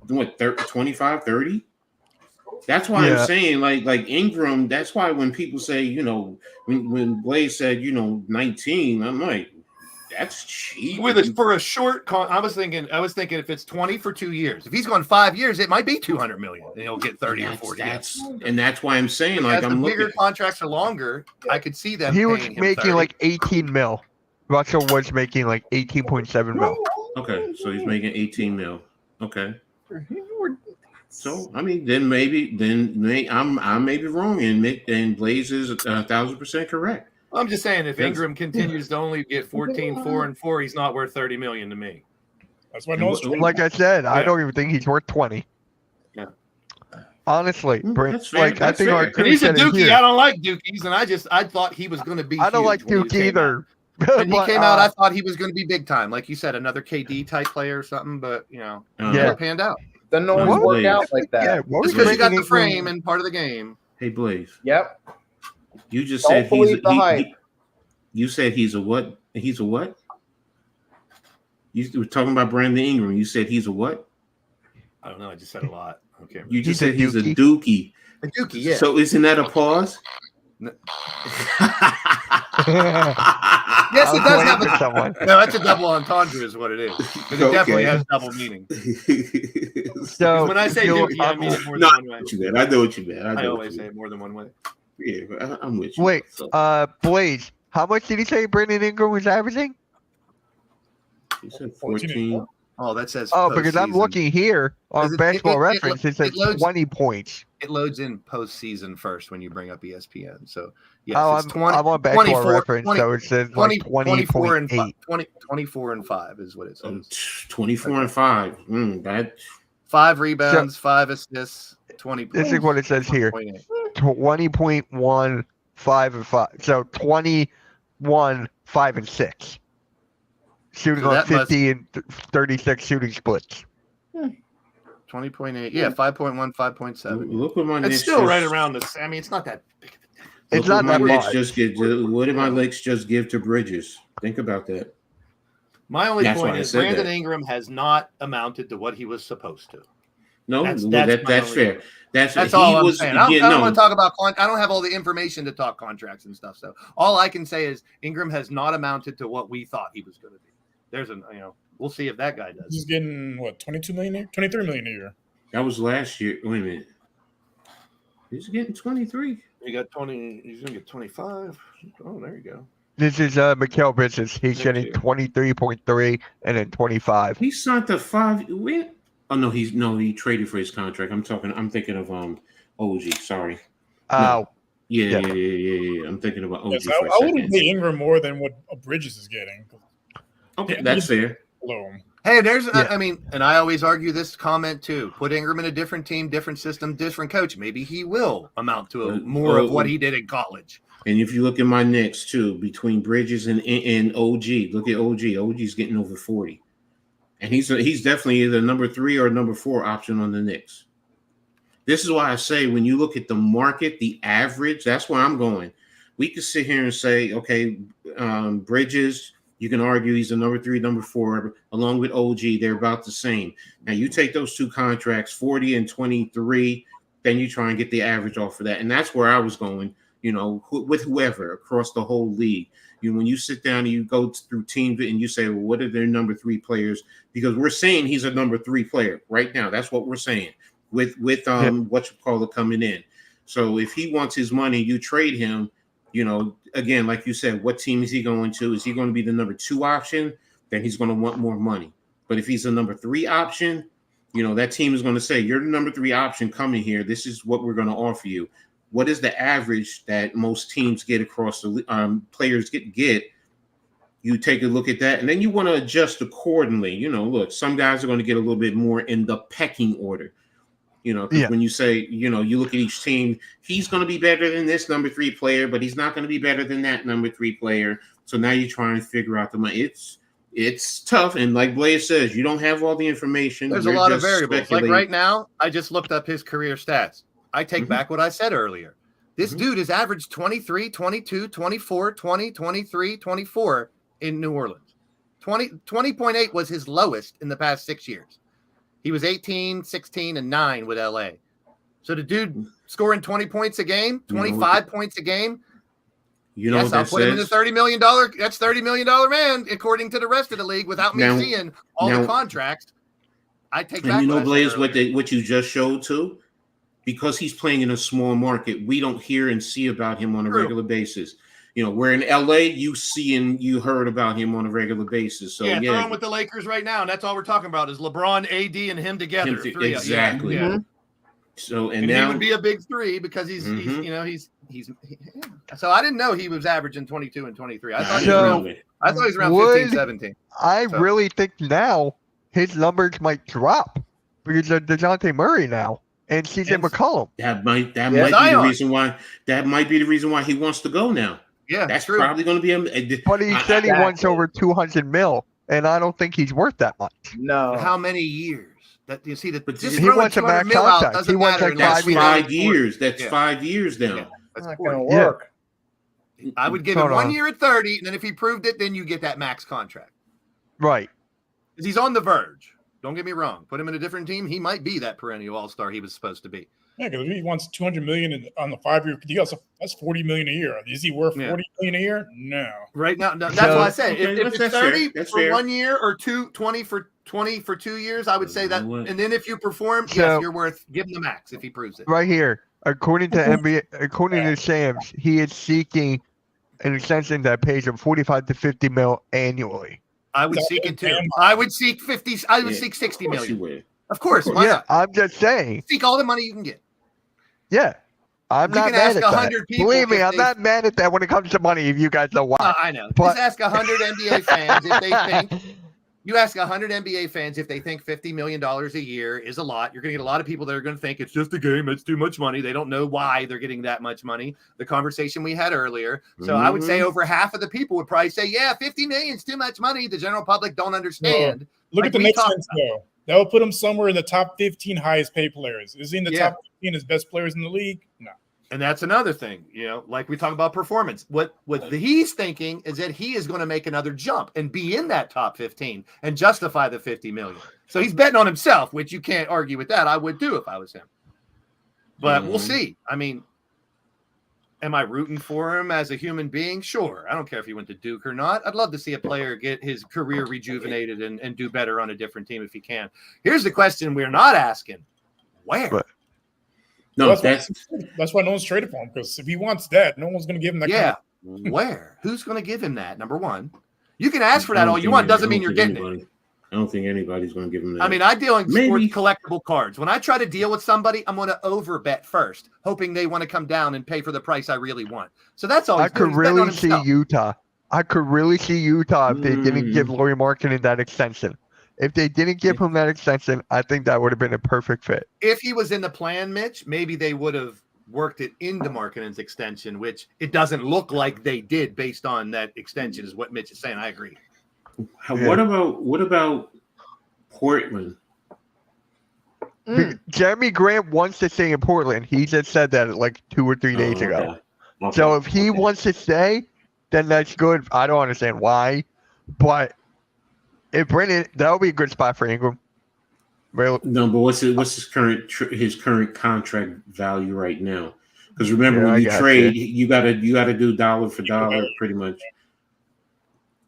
S2: what 25, 30. That's why
S1: Yeah.
S2: I'm saying like Ingram. That's why when people say when Blaze said 19, I'm like that's cheap.
S5: For a short I was thinking if it's 20 for 2 years. If he's gone 5 years, it might be 200 million and he'll get 30 or 40.
S2: That's why I'm saying
S5: As
S2: like
S5: the
S2: I'm
S5: bigger
S2: looking.
S5: contracts are longer, I could see them.
S1: He was
S5: paying him
S1: making
S5: 30.
S1: like 18 mil. Russell was making like 18.7 mil.
S2: Okay, so he's making 18 mil. Okay. So I mean, then I may be wrong, and Blaze is 1,000% correct.
S5: I'm just saying if
S2: Yes.
S5: Ingram continues to only get 14, 4, and 4, he's not worth 30 million to me.
S3: That's why no one's trading.
S1: Like I said, I
S5: Yeah.
S1: don't even think he's worth 20.
S2: Yeah.
S1: Honestly, Brent,
S2: That's fair,
S1: like I
S2: that's
S1: think
S2: fair.
S1: our
S2: And
S5: And he's a
S1: said it
S5: Dookie.
S1: here.
S5: I don't like Dookies, and I thought he was going to be.
S1: I don't
S5: huge
S1: like
S5: when he
S1: Duke
S5: came out.
S1: either.
S5: When he
S1: But,
S5: came out, I thought he was going to be big time, like you said, another KD type player or something. But
S1: Yeah.
S5: never panned out.
S4: Doesn't always
S2: What?
S4: work out like that.
S1: yeah, what was
S5: Just because you got
S1: making
S5: the
S1: Ingram-
S5: frame and part of the game.
S2: Hey, Blaze.
S4: Yep.
S2: You just
S4: Don't
S2: said
S4: believe the hype.
S2: You said he's a what? He's a what? You were talking about Brandon Ingram. You said he's a what?
S5: I don't know. I just said a lot. Okay.
S2: You just
S1: He's a
S2: said he's a
S1: dookie.
S2: dookie.
S5: A Dookie, yeah.
S2: So isn't that a pause?
S5: yes,
S1: I
S5: it
S1: was
S5: does
S1: waiting
S5: have
S1: for
S5: a.
S1: someone.
S5: No, that's a double entendre, is what it is. But it definitely has double meaning.
S1: So
S5: When I say
S1: you know,
S5: Dookie, I mean it more
S2: No,
S5: than one way.
S2: what you meant. I know what you meant.
S5: I always say it more than one way.
S2: Yeah, I'm with you.
S1: wait,
S2: So,
S1: Blaze, how much did he say Brandon Ingram was averaging?
S2: you said
S3: 14.
S2: 14.
S5: Oh, that says.
S1: Oh, because I'm
S5: postseason.
S1: looking here
S5: Is
S1: on
S5: it-
S1: Basketball
S5: it
S1: Reference. It says
S5: loads-
S1: 20 points.
S5: It loads in postseason first when you bring up ESPN. So yes,
S1: Oh,
S5: it's 20.
S1: I'm on Basketball
S5: 24
S1: Reference,
S5: 20
S1: so it says
S5: 20,
S1: like
S5: 24 and
S1: 20.8.
S5: 24 and 5 is what it says.
S2: 24 and 5. That
S5: 5 rebounds, 5 assists, 20 points.
S1: This is what it says here.
S5: 20.8.
S1: 20.1, 5 and 5. So 21, 5 and 6. Shooting
S5: So
S1: on
S5: that must-
S1: 50 and 36 shooting splits.
S5: 20.8. Yeah, 5.1, 5.7.
S2: look what my
S5: It's
S2: Knicks
S5: still
S2: just-
S5: right around this. I mean, it's not that big.
S1: It's
S2: look
S1: not
S2: what
S1: that
S2: my Knicks
S1: much.
S2: just give. What did my Knicks just give to Bridges? Think about that.
S5: My only
S2: That's
S5: point
S2: why I
S5: is
S2: said
S5: Brandon
S2: that.
S5: Ingram has not amounted to what he was supposed to.
S2: No,
S5: That's-
S2: well,
S5: that's my
S2: that's
S5: only-
S2: fair. That's
S5: That's
S2: he
S5: all I'm
S2: was.
S5: saying. I
S2: Yeah,
S5: don't
S2: no,
S5: want to talk about. I don't have all the information to talk contracts and stuff. So all I can say is Ingram has not amounted to what we thought he was going to be. There's an, we'll see if that guy does.
S3: He's getting what, 22 million a year? 23 million a year.
S2: that was last year. Wait a minute. He's getting 23.
S5: He got 20. He's going to get 25. Oh, there you go.
S1: This is Mikal Bridges. He's
S5: Thank
S1: getting
S5: you.
S1: 23.3 and then 25.
S2: He signed the 5. Wait. Oh no, he traded for his contract. I'm thinking of OG. Sorry.
S1: Oh,
S2: Yeah,
S1: Yeah.
S2: yeah. I'm thinking about OG
S3: Yes,
S2: for
S3: I
S2: a
S3: wouldn't
S2: second.
S3: pay Ingram more than what Bridges is getting.
S2: Okay, that's fair.
S3: Below him.
S5: Hey, there's,
S1: Yeah.
S5: I mean, and I always argue this comment too. Put Ingram in a different team, different system, different coach. Maybe he will amount to more of what he did in college.
S2: And if you look at my Knicks too, between Bridges and OG, look at OG. OG's getting over 40, and he's definitely either number 3 or number 4 option on the Knicks. This is why I say when you look at the market, the average, that's where I'm going. We could sit here and say, okay, Bridges, you can argue he's a number 3, number 4, along with OG, they're about the same. Now you take those two contracts, 40 and 23, then you try and get the average off of that, and that's where I was going. With whoever across the whole league. When you sit down and you go through teams and you say, well, what are their number 3 players? Because we're saying he's a number 3 player right now. That's what we're saying with coming in. So if he wants his money, you trade him, again, like you said, what team is he going to? Is he going to be the number 2 option? Then he's going to want more money. But if he's a number 3 option, that team is going to say, you're the number 3 option coming here. This is what we're going to offer you. What is the average that most teams get across the players get? You take a look at that, and then you want to adjust accordingly. Look, some guys are going to get a little bit more in the pecking order. 'Cause when you say, you look at each team, he's going to be better than this number 3 player, but he's not going to be better than that number 3 player. So now you're trying to figure out the money. It's tough, and like Blaze says, you don't have all the information.
S5: There's
S2: You're
S5: a lot of
S2: just
S5: variables. Like
S2: speculating.
S5: right now, I just looked up his career stats. I take
S2: Mhm.
S5: back what I said earlier. This
S2: Mhm.
S5: dude has averaged 23, 22, 24, 20, 23, 24 in New Orleans. 20.8 was his lowest in the past 6 years. He was 18, 16, and 9 with LA. So the dude scoring 20 points a game, 25 points a game.
S2: Yes,
S5: I'll
S2: that
S5: put him in the
S2: says?
S5: $30 million. That's $30 million man, according to the rest of the league, without me
S2: Now-
S5: seeing all
S2: now-
S5: the contracts. I take back
S2: And
S5: what I said
S2: Blaze,
S5: earlier.
S2: what you just showed too, because he's playing in a small market, we don't hear and see about him on a
S5: True.
S2: regular basis. Where in LA, you see and you heard about him on a regular basis. So
S5: Throw
S2: yeah,
S5: him with the Lakers right now, and that's all we're talking about is LeBron, AD, and him together.
S2: Him
S5: Three, yeah,
S2: exactly.
S5: yeah.
S2: So
S5: And
S2: now
S5: he would be a big 3 because he's so I didn't know he was averaging 22 and 23. I thought he was
S1: So-
S5: around, I thought he was around
S1: Would-
S5: 15, 17.
S1: I
S5: So-
S1: really think now his numbers might drop because of DeJounte Murray now and CJ
S5: And-
S1: McCollum.
S2: that might be
S5: Zion.
S2: the reason why he wants to go now.
S5: Yeah,
S2: That's
S5: true.
S2: probably going to be a
S1: But he said he
S4: Exactly.
S1: wants over 200 mil, and I don't think he's worth that much.
S4: No.
S5: How many years? That you see that
S2: But
S5: just
S2: he
S5: throwing
S1: wants a
S5: 200
S1: max
S5: mil out
S1: contract.
S5: doesn't
S1: He wants
S5: matter.
S1: like
S5: unless
S2: That's
S1: 5
S5: you
S1: years.
S5: know
S2: 5 years. That's
S5: Yeah.
S2: 5 years now.
S5: Yeah, that's
S4: Not
S5: 40.
S4: gonna
S1: Yeah.
S4: work.
S5: I would give
S1: Hold
S5: him 1
S1: on.
S5: year at 30, and then if he proved it, then you get that max contract.
S1: Right.
S5: Because he's on the verge. Don't get me wrong. Put him in a different team, he might be that perennial all-star he was supposed to be.
S3: Yeah, because if he wants 200 million on the 5-year deal, that's 40 million a year. Is he worth
S5: Yeah.
S3: 40 million a year? No.
S5: Right now, that's
S1: So-
S5: why I say
S2: Okay,
S5: if it's
S2: that's
S5: 30
S2: fair. That's
S5: for
S2: fair.
S5: 1 year or 20 for 2 years, I would say that.
S2: You know what?
S5: And then if you perform,
S1: So-
S5: yes, you're worth give him the max if he proves it.
S1: Right here, according to according to Sam's, he is seeking an extension that pays him 45 to 50 mil annually.
S5: I would
S3: Is that
S5: seek
S3: what
S5: it too.
S3: Dan-
S5: I would seek 50. I would
S2: Yeah,
S5: seek 60
S2: Of course you
S5: million.
S2: would.
S5: Of course. Why
S1: Yeah,
S5: not?
S1: I'm just saying.
S5: Seek all the money you can get.
S1: Yeah, I'm
S5: You
S1: not
S5: can
S1: mad
S5: ask
S1: at that.
S5: 100 people
S1: Believe me,
S5: if
S1: I'm
S5: they-
S1: not mad at that when it comes to money. If you guys know why.
S5: I know.
S1: But-
S5: Just ask 100 NBA fans if they think. You ask 100 NBA fans if they think $50 million a year is a lot. You're going to get a lot of people that are going to think it's just a game. It's too much money. They don't know why they're getting that much money. The conversation we had earlier. So I would say over half of the people would probably say, yeah, 50 million is too much money. The general public don't understand.
S3: Look
S5: Like
S3: at the
S5: we
S3: next
S5: talked
S3: sense, though. That will put him somewhere in the top 15 highest paid players. Is he in the
S5: Yeah.
S3: top 15 as best players in the league? No.
S5: And that's another thing, like we talk about performance. What he's thinking is that he is going to make another jump and be in that top 15 and justify the 50 million. So he's betting on himself, which you can't argue with that. I would do if I was him. But we'll see. I mean, am I rooting for him as a human being? Sure. I don't care if he went to Duke or not. I'd love to see a player get his career rejuvenated and do better on a different team if he can. Here's the question we're not asking. Where?
S1: But-
S2: No,
S3: that's why no one's traded for him, because if he wants that, no one's going to give him that.
S5: Yeah.
S3: Kind
S5: Where? Who's going to give him that? Number one. You can ask for that all you want. Doesn't mean you're getting it.
S2: I don't think anybody's going to give him that.
S5: I mean, I deal in
S2: Maybe.
S5: sports collectible cards. When I try to deal with somebody, I'm going to overbet first, hoping they want to come down and pay for the price I really want. So that's all
S1: I
S5: he's doing.
S1: could
S5: He's betting on
S1: really see
S5: himself.
S1: Utah. I could really see Utah if they didn't give Laurie Markkinen that extension. If they didn't give him that extension, I think that would have been a perfect fit.
S5: If he was in the plan, Mitch, maybe they would have worked it into Markkinen's extension, which it doesn't look like they did based on that extension, is what Mitch is saying. I agree.
S2: What about Portland?
S1: Jeremy Grant wants to stay in Portland. He just said that like 2 or 3 days ago.
S2: Okay.
S1: So if he
S2: Okay.
S1: wants to stay, then that's good. I don't understand why, but if Brennan, that would be a good spot for Ingram. Really,
S2: No, but what's his current contract value right now? Because remember,
S1: Yeah, I
S2: when you
S1: got
S2: trade, you gotta do dollar for dollar, pretty much.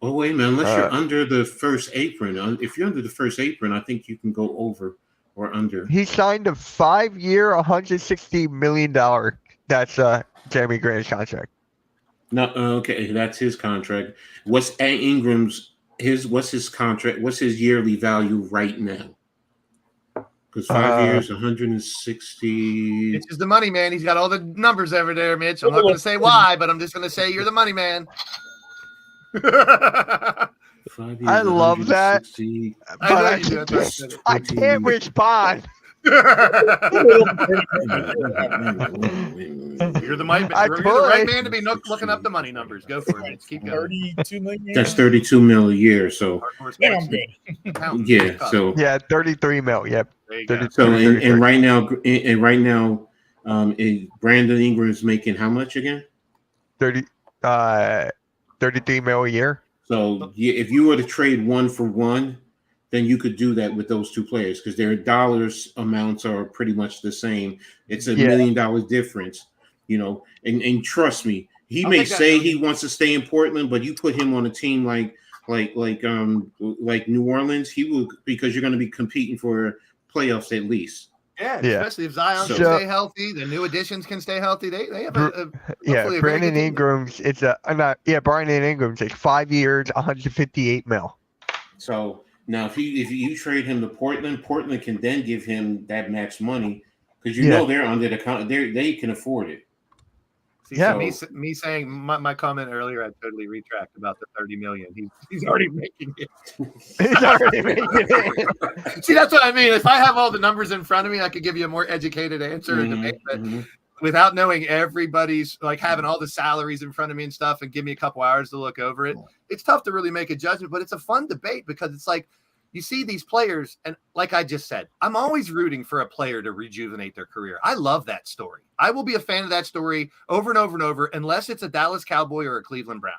S2: Oh wait a minute! Unless you're under the first apron, if you're under the first apron, I think you can go over or under.
S1: he signed a 5-year, $160 million. That's Jeremy Grant's contract.
S2: No, okay, that's his contract. What's Ingram's? What's his contract? What's his yearly value right now? Because 5 years, 160.
S5: Mitch is the money man. He's got all the numbers over there, Mitch. I'm not going to say why, but I'm just going to say you're the money man.
S2: 5 years,
S1: I love that.
S2: 160.
S1: But
S5: know
S1: I,
S5: you do. That's why I said it.
S1: I can't respond.
S5: You're the money.
S1: I
S5: You're the right
S1: could.
S5: man to be looking up the money numbers. Go for it. Mitch. Keep going.
S3: 32 million.
S2: That's 32 mil a year. So
S5: Hardcore
S3: Yeah, I'm
S5: sports.
S3: good.
S5: Count.
S2: yeah.
S5: Count.
S2: So
S1: Yeah, 33 mil. Yep.
S5: There you go.
S1: 30,
S2: so
S1: 33.
S2: and right now, Brandon Ingram is making how much again?
S1: 33 mil a year.
S2: So if you were to trade 1 for 1, then you could do that with those two players because their dollars amounts are pretty much the same. It's $1 million difference, and trust me, he
S5: I'll
S2: may
S5: take that
S2: say
S5: million.
S2: he wants to stay in Portland, but you put him on a team like New Orleans, he will, because you're going to be competing for playoffs at least.
S5: Yeah,
S1: Yeah.
S5: especially if Zion can
S1: So-
S5: stay healthy, the new additions can stay healthy. They have
S1: Yeah,
S5: hopefully a very
S1: Brandon
S5: good team.
S1: Ingram's. It's Brandon Ingram's. It's 5 years, 158 mil.
S2: So now if you trade him to Portland can then give him that max money because they're under the they can afford it.
S5: See,
S1: Yeah.
S5: so me saying my comment earlier, I totally retract about the 30 million. He's already making it.
S1: He's already making it.
S5: See, that's what I mean. If I have all the numbers in front of me, I could give you a more educated answer and debate. But without knowing everybody's, like having all the salaries in front of me and stuff, and give me a couple hours to look over it, it's tough to really make a judgment. But it's a fun debate because it's like, you see these players, and like I just said, I'm always rooting for a player to rejuvenate their career. I love that story. I will be a fan of that story over and over and over, unless it's a Dallas Cowboy or a Cleveland Brown.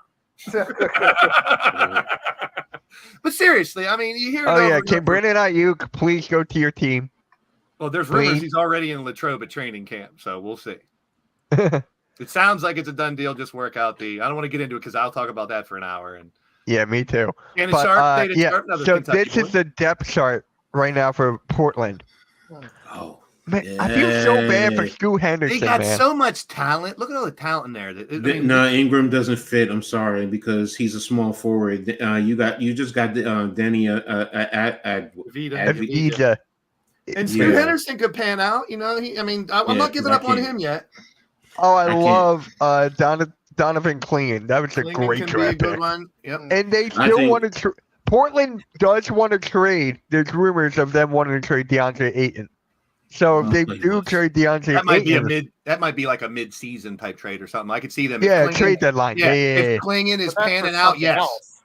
S5: But seriously, I mean, you hear it
S1: Oh
S5: over
S1: yeah,
S5: and
S1: can
S5: over.
S1: Brandon Ayuk please go to your team?
S5: Well, there's rumors
S1: Please.
S5: he's already in Latrobe at training camp, so we'll see. It sounds like it's a done deal. Just work out I don't want to get into it because I'll talk about that for an hour. And
S1: Yeah, me too.
S5: Shannon
S1: But
S5: Sharp, David
S1: yeah,
S5: Sharp, another
S1: so
S5: Kentucky
S1: this
S5: boy.
S1: is the depth chart right now for Portland.
S2: Oh,
S1: Man, I feel so bad for
S2: Yeah.
S1: Scoot Henderson,
S5: They got
S1: man.
S5: so much talent. Look at all the talent in there. I mean,
S2: No, Ingram doesn't fit. I'm sorry because he's a small forward. You just got Denny
S5: Vita.
S1: Avdija.
S5: And Scoot
S2: Yeah.
S5: Henderson could pan out. You know, I'm
S2: Yeah,
S5: not giving
S2: 'cause I
S5: up on
S2: can't-
S5: him yet.
S1: Oh, I
S2: I can't-
S1: love Donovan Clean. That was a
S5: Clingan
S1: great
S5: can be a
S1: draft
S5: good
S1: pick.
S5: one. Yep.
S1: And they
S2: I
S1: still
S2: think-
S1: want to. Portland does want to trade. There's rumors of them wanting to trade DeAndre Ayton. So if
S2: Oh,
S1: they
S2: my
S1: do
S2: gosh.
S1: trade DeAndre
S5: That might be
S1: Ayton,
S5: that might be like a mid-season type trade or something. I could see them. If
S1: yeah,
S5: Clingan-
S1: trade deadline. Yeah, yeah,
S5: If
S1: yeah.
S5: Klingon is
S4: But that's
S5: panning
S4: for
S5: out,
S4: something
S5: yes,
S4: else.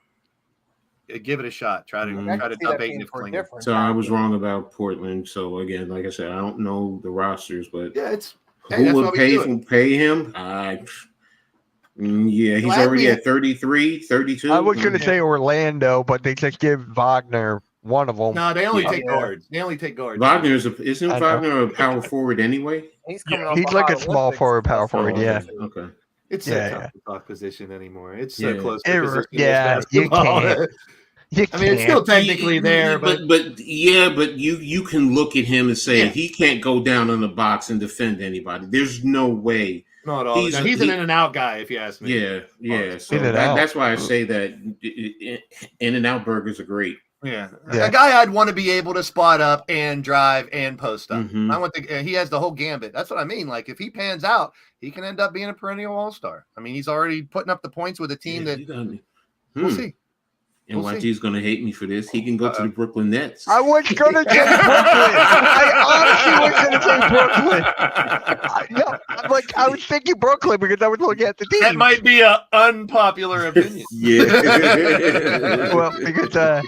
S5: give it a shot. Try to
S2: Mhm.
S4: I
S5: try to
S4: can see that
S5: dump
S4: being
S5: Aiden if
S4: for a
S5: Klingon.
S4: different
S2: So I was
S4: package.
S2: wrong about Portland. So again, like I said, I don't know the rosters, but
S5: Yeah, it's hey,
S2: who
S5: that's why
S2: would
S5: we do it.
S2: pay him? Yeah, he's
S5: Glad
S2: already
S5: we-
S2: at 33, 32.
S1: I was going to say Orlando, but they just give Wagner one of them.
S5: No, they only
S2: Yeah.
S5: take guards. They only take guards.
S2: Isn't
S1: I know.
S2: Wagner a power forward anyway?
S4: He's coming
S3: Yeah,
S4: off
S1: he's like a
S4: high
S1: small
S4: Olympics.
S1: forward, power
S4: That's
S1: forward,
S2: Oh,
S1: yeah.
S2: Okay.
S5: It's
S1: Yeah,
S5: so
S1: yeah.
S5: tough to talk position anymore. It's
S2: Yeah.
S5: so close to
S1: It-
S5: position.
S1: yeah, you can't. You
S5: I mean, it's
S1: can't.
S5: still technically there, but
S2: but you can look at him and say
S5: Yeah.
S2: he can't go down in the box and defend anybody. There's no way.
S5: not all.
S2: he's-
S5: He's an
S2: he-
S5: in and out guy, if you ask me.
S2: Yeah. So
S1: In and out.
S2: that's why I say that In and Out burgers are great.
S5: Yeah.
S1: Yeah.
S5: A guy I'd want to be able to spot up and drive and post up.
S2: Mhm.
S5: I want he has the whole gambit. That's what I mean. Like if he pans out, he can end up being a perennial all-star. I mean, he's already putting up the points with a team
S2: Yeah,
S5: that
S2: you got me.
S5: we'll see.
S2: And
S5: We'll
S2: YG's gonna hate me for this. He can go to the Brooklyn Nets.
S1: I was going to say Brooklyn. I honestly was going to say Brooklyn. I was thinking Brooklyn because I was looking at the team.
S5: That might be an unpopular opinion.
S2: Yeah.
S1: Well, because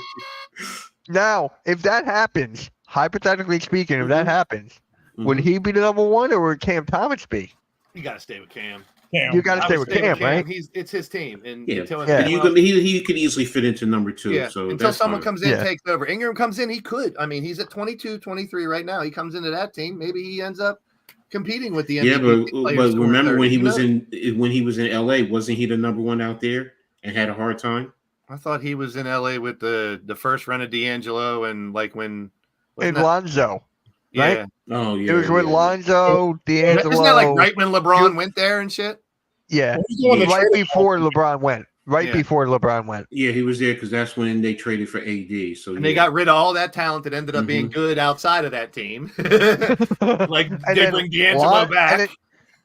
S1: now, if that happens, hypothetically speaking, if that happens, would he be the number one or would Cam Thomas be?
S5: You got to stay with Cam.
S3: Damn.
S1: You got to
S5: I
S1: stay
S5: would
S1: with Cam, right?
S5: It's his team, and
S2: Yeah.
S5: until
S1: Yeah.
S2: And you could, he could easily fit into number two.
S5: yeah,
S2: So
S5: until
S2: that's
S5: someone
S2: fine.
S5: comes in,
S1: Yeah.
S5: takes over. Ingram comes in, he could. I mean, he's at 22, 23 right now. He comes into that team. Maybe he ends up competing with the
S2: Yeah,
S5: MVP
S2: but
S5: players who are
S2: remember
S5: 30.
S2: when he
S5: Who
S2: was
S5: knows?
S2: in LA, wasn't he the number one out there and had a hard time?
S5: I thought he was in LA with the first run of D'Angelo and like when
S1: And
S5: wasn't that-
S1: Lonzo.
S5: yeah.
S1: right?
S2: Oh yeah.
S1: It was with
S2: yeah.
S1: Lonzo, D'Angelo.
S5: Isn't that like right when LeBron
S1: You-
S5: went there and shit?
S1: Yeah,
S3: Who's the one that
S1: right
S3: traded
S1: before LeBron went. Right
S5: Yeah.
S1: before LeBron went.
S2: Yeah, he was there because that's when they traded for AD. So
S5: And they got rid of all that talent that ended up being good outside of that team. Like
S1: And
S5: they
S1: then
S5: bring D'Angelo
S1: Lon-
S5: back.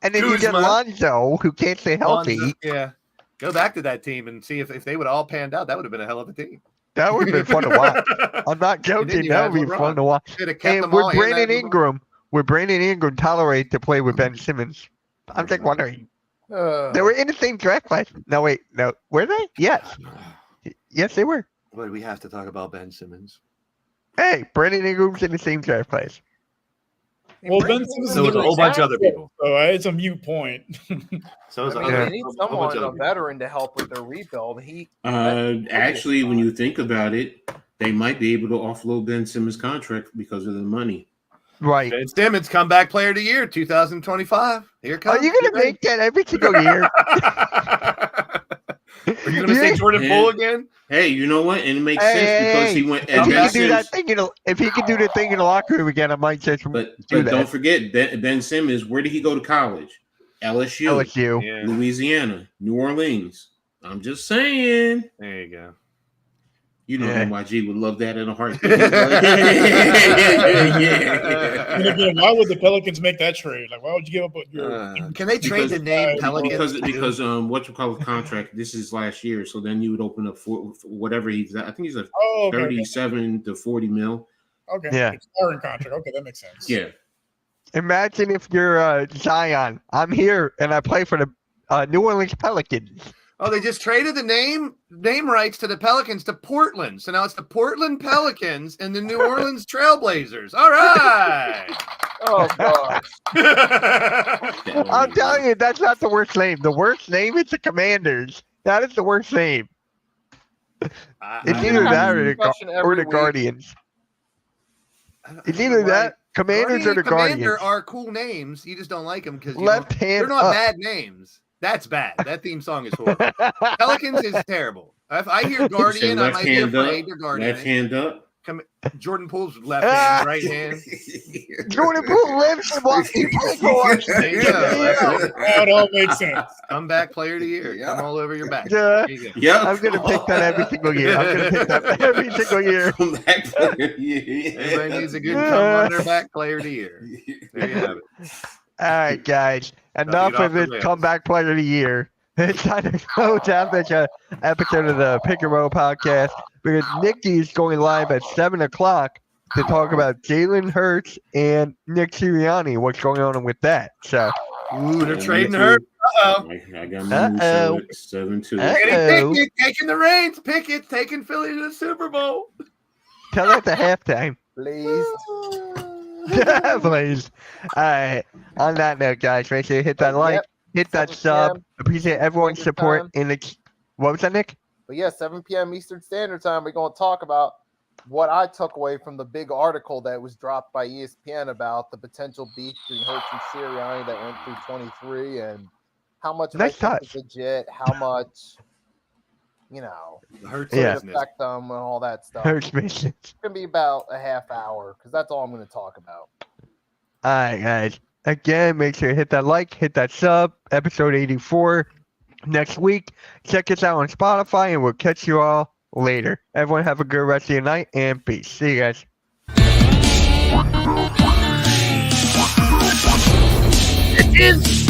S1: And then you get
S5: Kuzma.
S1: Lonzo, who can't stay healthy.
S5: Lonzo- yeah. Go back to that team and see if they would all panned out. That would have been a hell of a team.
S1: That would have been fun to watch. I'm not
S5: And then
S1: joking.
S5: you
S1: That
S5: had
S1: would be
S5: LeBron.
S1: fun to watch.
S5: Should have kept
S1: And
S5: them all.
S1: would
S5: and
S1: Brandon
S5: that LeBron.
S1: Ingram tolerate to play with Ben Simmons? I'm just wondering. They were in the same draft class. No, wait, no, were they? Yes, yes, they were.
S5: What, we have to talk about Ben Simmons.
S1: Hey, Brandon Ingram's in the same draft class.
S3: Well, Ben Simmons
S5: So
S3: is
S5: was a whole bunch of other
S3: exactly-
S5: people.
S3: So it's a mute point.
S5: So is
S4: I mean,
S1: Yeah.
S4: they need
S5: a whole bunch
S4: someone,
S5: of other
S4: a
S5: people.
S4: veteran, to help with their rebuild.
S2: Actually, when you think about it, they might be able to offload Ben Simmons' contract because of the money.
S1: Right.
S5: Ben Simmons, comeback player of the year, 2025. Here it comes.
S1: Are you going to make that every single year?
S5: Are you going to say Jordan
S2: Yeah.
S5: Poole again?
S2: Hey, you know what? And it makes
S1: Hey,
S2: sense because
S1: hey,
S2: he went.
S1: If
S2: And
S1: he
S2: Ben
S1: can do that
S2: Simmons,
S1: thing, if he can do the thing in the locker room again, I might just
S2: but
S1: do
S2: don't
S1: that.
S2: forget Ben Simmons. Where did he go to college? LSU,
S1: LSU.
S5: Yeah,
S2: Louisiana, New Orleans. I'm just saying.
S5: there you go.
S2: You know,
S1: Yeah.
S2: NYG would love that in a heartbeat.
S3: And
S2: yeah.
S3: again, why would the Pelicans make that trade? Like, why would you give up your?
S5: Can they trade the name Pelicans?
S2: Because what you call a contract. This is last year, so then you would open up for whatever he's. I think he's a
S3: Oh, okay,
S2: 37 to 40 mil.
S3: okay.
S1: Yeah.
S3: Expiring contract. Okay, that makes sense.
S2: Yeah.
S1: Imagine if you're Zion. I'm here and I play for the New Orleans Pelicans.
S5: Oh, they just traded the name rights to the Pelicans to Portland. So now it's the Portland Pelicans and the New Orleans Trailblazers. All right.
S4: Oh gosh.
S1: I'm telling you, that's not the worst name. The worst name is the Commanders. That is the worst name. It's either that or the Guardians. It's either that, Commanders or the Guardians.
S5: Commander are cool names. You just don't like them because
S1: Left hand
S5: they're not
S1: up.
S5: bad names. That's bad. That theme song is horrible. Pelicans is terrible. If I hear Guardian, I might be afraid they're Guardian.
S2: Left hand up.
S5: Jordan Poole's left hand, right hand.
S1: Jordan Poole lives in Washington.
S5: There you go.
S3: That all makes sense.
S5: Comeback player of the year. Come all over your back.
S1: Yeah.
S5: There you go.
S2: Yeah.
S1: I'm gonna pick that every single year. I'm gonna pick that every single year.
S5: Everybody needs a good come on their back player of the year. There you have it.
S1: All right, guys. Enough
S5: off
S1: of
S5: the
S1: this
S5: rails.
S1: comeback player of the year. It's time to close out this episode of the Pick and Roll podcast because Nikki is going live at 7 o'clock to talk about Jalen Hurts and Nick Sirianni. What's going on with that? So,
S5: Ooh, they're trading her. Uh-oh.
S2: I got my new show at 7-2.
S1: Uh-oh.
S5: Pickett taking the reins. Pickett taking Philly to the Super Bowl.
S1: tell that to halftime.
S4: Please.
S1: Please. All right. On that note, guys, make sure you hit that like,
S4: Yep.
S1: hit that
S4: 7
S1: sub.
S4: p.m.
S1: Appreciate everyone's
S4: Standard
S1: support
S4: time.
S1: in the. What was that, Nick?
S4: But yeah, 7 p.m. Eastern Standard Time, we're going to talk about what I took away from the big article that was dropped by ESPN about the potential beef between Hurts and Sirianni that went through 23 and how much
S1: Nice
S4: I think
S1: touch.
S4: is legit, how much,
S5: Hurts
S1: Yeah.
S5: business.
S4: affect them and all that stuff.
S1: Hurts mission.
S4: It's going to be about a half hour because that's all I'm going to talk about.
S1: All right, guys. Again, make sure you hit that like, hit that sub. Episode 84 next week. Check us out on Spotify, and we'll catch you all later. Everyone have a good rest of your night, and peace. See you guys.
S5: It is